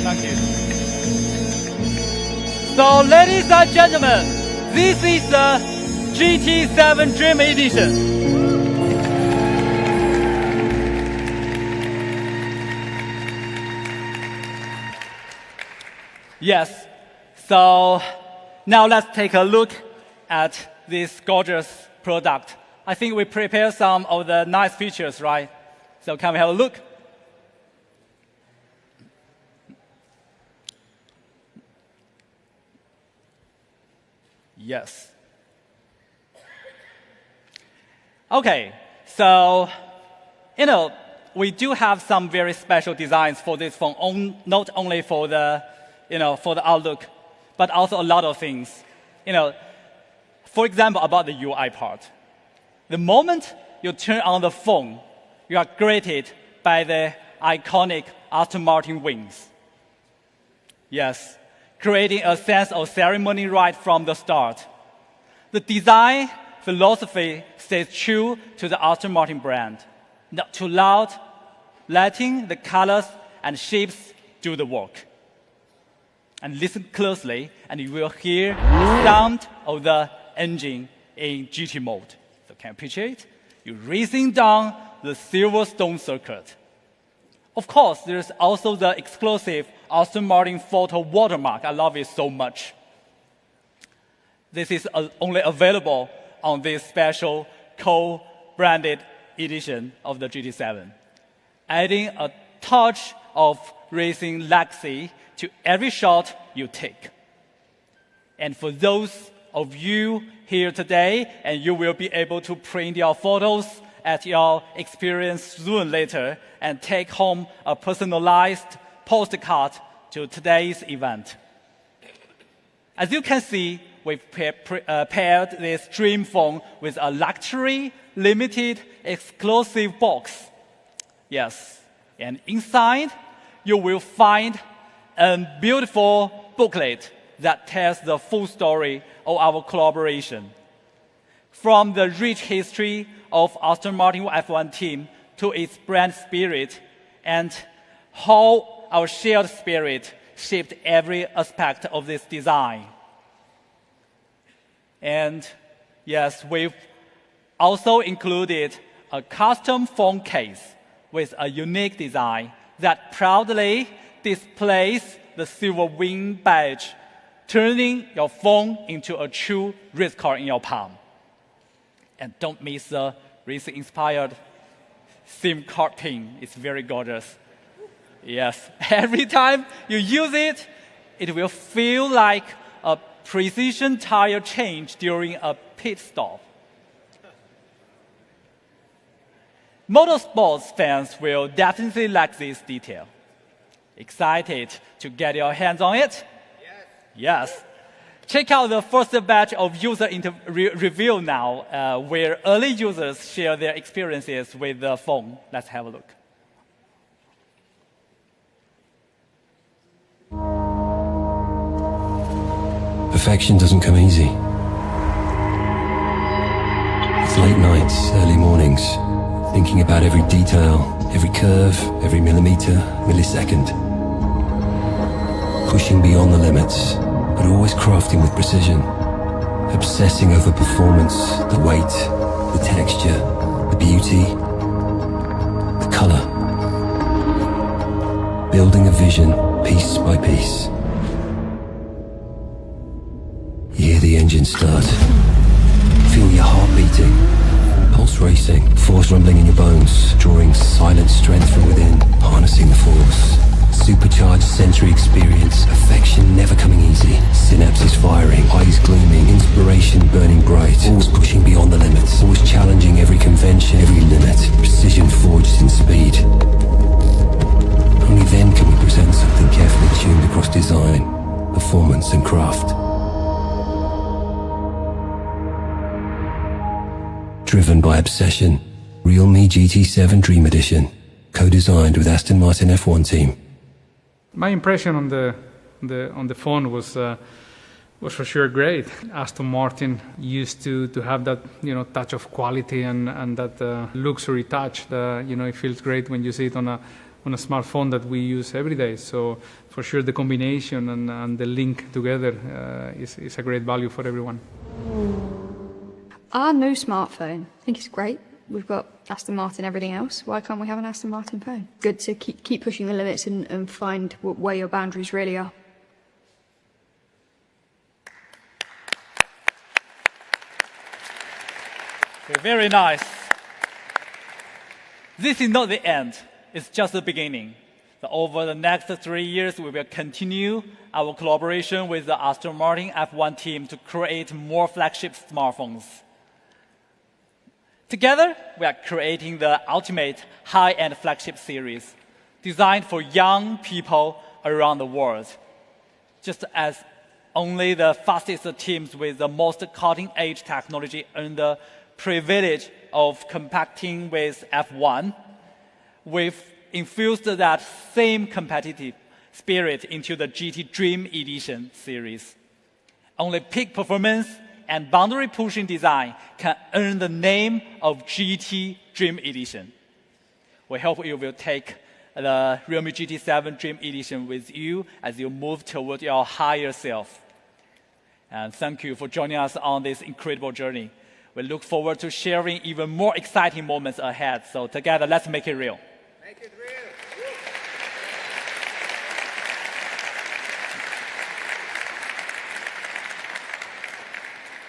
Thank you. So, ladies and gentlemen, this is the GT7 Dream Edition. Yes, so now let's take a look at this gorgeous product. I think we prepared some of the nice features, right? So can we have a look? Yes. Okay, so, we do have some very special designs for this phone, not only for the, for the outlook, but also a lot of things. For example, about the UI part. The moment you turn on the phone, you are greeted by the iconic Aston Martin wings. Yes, creating a sense of ceremony right from the start. The design philosophy stays true to the Aston Martin brand. Not too loud, letting the colors and shapes do the work. And listen closely, and you will hear the sound of the engine in GT mode. So can you picture it? You're racing down the Silverstone circuit. Of course, there's also the exclusive Aston Martin photo watermark. I love it so much. This is only available on this special co-branded edition of the GT7, adding a touch of racing legacy to every shot you take. And for those of you here today, and you will be able to print your photos at your experience soon later and take home a personalized postcard to today's event. As you can see, we've paired this dream phone with a luxury, limited, exclusive box. Yes, and inside, you will find a beautiful booklet that tells the full story of our collaboration. From the rich history of Aston Martin F1 team to its brand spirit and how our shared spirit shaped every aspect of this design. And yes, we've also included a custom phone case with a unique design that proudly displays the silver wing badge, turning your phone into a true race car in your palm. And don't miss the racing-inspired SIM card pin. It's very gorgeous. Yes, every time you use it, it will feel like a precision tire change during a pit stop. Motorsports fans will definitely like this detail. Excited to get your hands on it? Yes. Check out the first batch of user review now, where early users share their experiences with the phone. Let's have a look. Perfection doesn't come easy. It's late nights, early mornings, thinking about every detail, every curve, every millimeter, millisecond. Pushing beyond the limits, but always crafting with precision. Obsessing over performance, the weight, the texture, the beauty, the color. Building a vision piece by piece. You hear the engine start. Feel your heart beating. Pulse racing, force rumbling in your bones, drawing silent strength from within, harnessing the force. Supercharged sensory experience, affection never coming easy. Synapses firing, eyes gleaming, inspiration burning bright. Always pushing beyond the limits, always challenging every convention, every limit. Precision forged in speed. Only then can we present something carefully tuned across design, performance and craft. Driven by obsession, Realme GT7 Dream Edition, co-designed with Aston Martin F1 team. My impression on the phone was for sure great. Aston Martin used to have that touch of quality and that luxury touch that it feels great when you see it on a smartphone that we use every day. So for sure the combination and the link together is a great value for everyone. Our new smartphone, I think it's great. We've got Aston Martin, everything else. Why can't we have an Aston Martin phone? Good to keep pushing the limits and find where your boundaries really are. Okay, very nice. This is not the end. It's just the beginning. So over the next 3 years, we will continue our collaboration with the Aston Martin F1 team to create more flagship smartphones. Together, we are creating the ultimate high-end flagship series, designed for young people around the world. Just as only the fastest teams with the most cutting-edge technology earn the privilege of competing with F1, we've infused that same competitive spirit into the GT Dream Edition series. Only peak performance and boundary-pushing design can earn the name of GT Dream Edition. We hope you will take the Realme GT7 Dream Edition with you as you move toward your higher self. And thank you for joining us on this incredible journey. We look forward to sharing even more exciting moments ahead. So together, let's make it real. Make it real.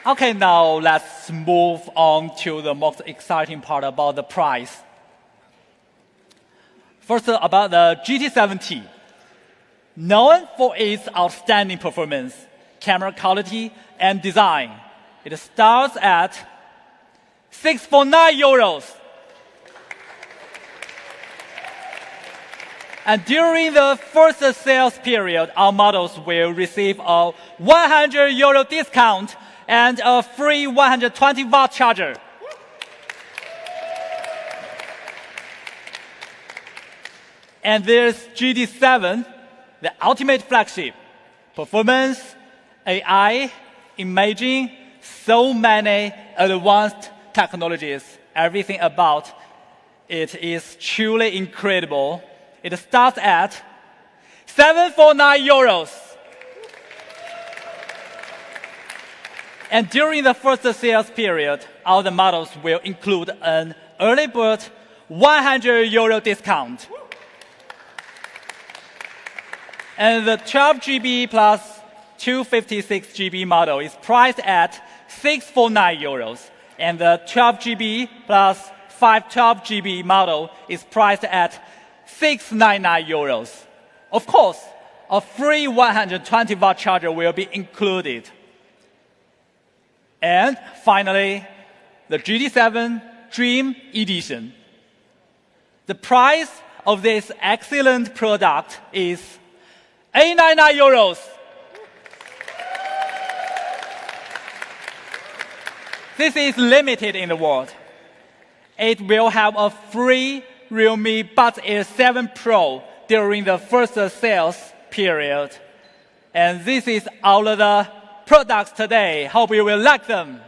Okay, now let's move on to the most exciting part about the price. First, about the GT7T. Known for its outstanding performance, camera quality, and design, it starts at €649. And during the first sales period, our models will receive a €100 discount and a free 120-watt charger. And there's GT7, the ultimate flagship. Performance, AI, imaging, so many advanced technologies. Everything about it is truly incredible. It starts at €749. And during the first sales period, all the models will include an early bird €100 discount. And the 12GB plus 256GB model is priced at €649. And the 12GB plus 512GB model is priced at €699. Of course, a free 120-watt charger will be included. And finally, the GT7 Dream Edition. The price of this excellent product is €899. This is limited in the world. It will have a free Realme Buds Air 7 Pro during the first sales period. And this is all of the products today. Hope you will like them.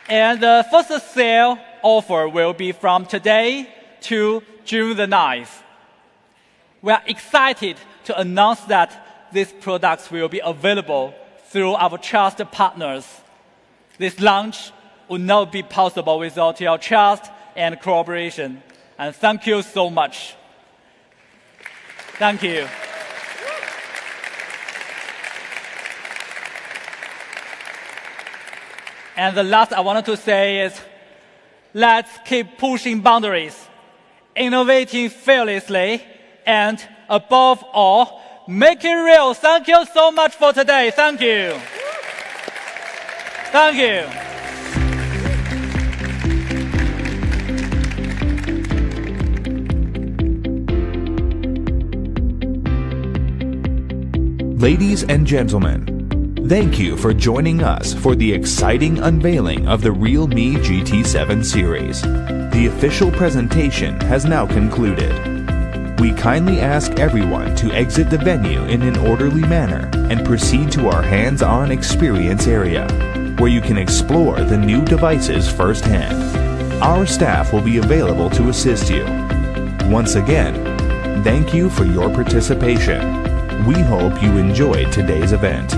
And the first sale offer will be from today to June the 9th. We are excited to announce that these products will be available through our trusted partners. This launch would not be possible without your trust and cooperation. And thank you so much. Thank you. And the last I wanted to say is, let's keep pushing boundaries, innovating fearlessly, and above all, make it real. Thank you so much for today. Thank you. Thank you. Ladies and gentlemen, thank you for joining us for the exciting unveiling of the Realme GT7 series. The official presentation has now concluded. We kindly ask everyone to exit the venue in an orderly manner and proceed to our hands-on experience area, where you can explore the new devices firsthand. Our staff will be available to assist you. Once again, thank you for your participation. We hope you enjoyed today's event.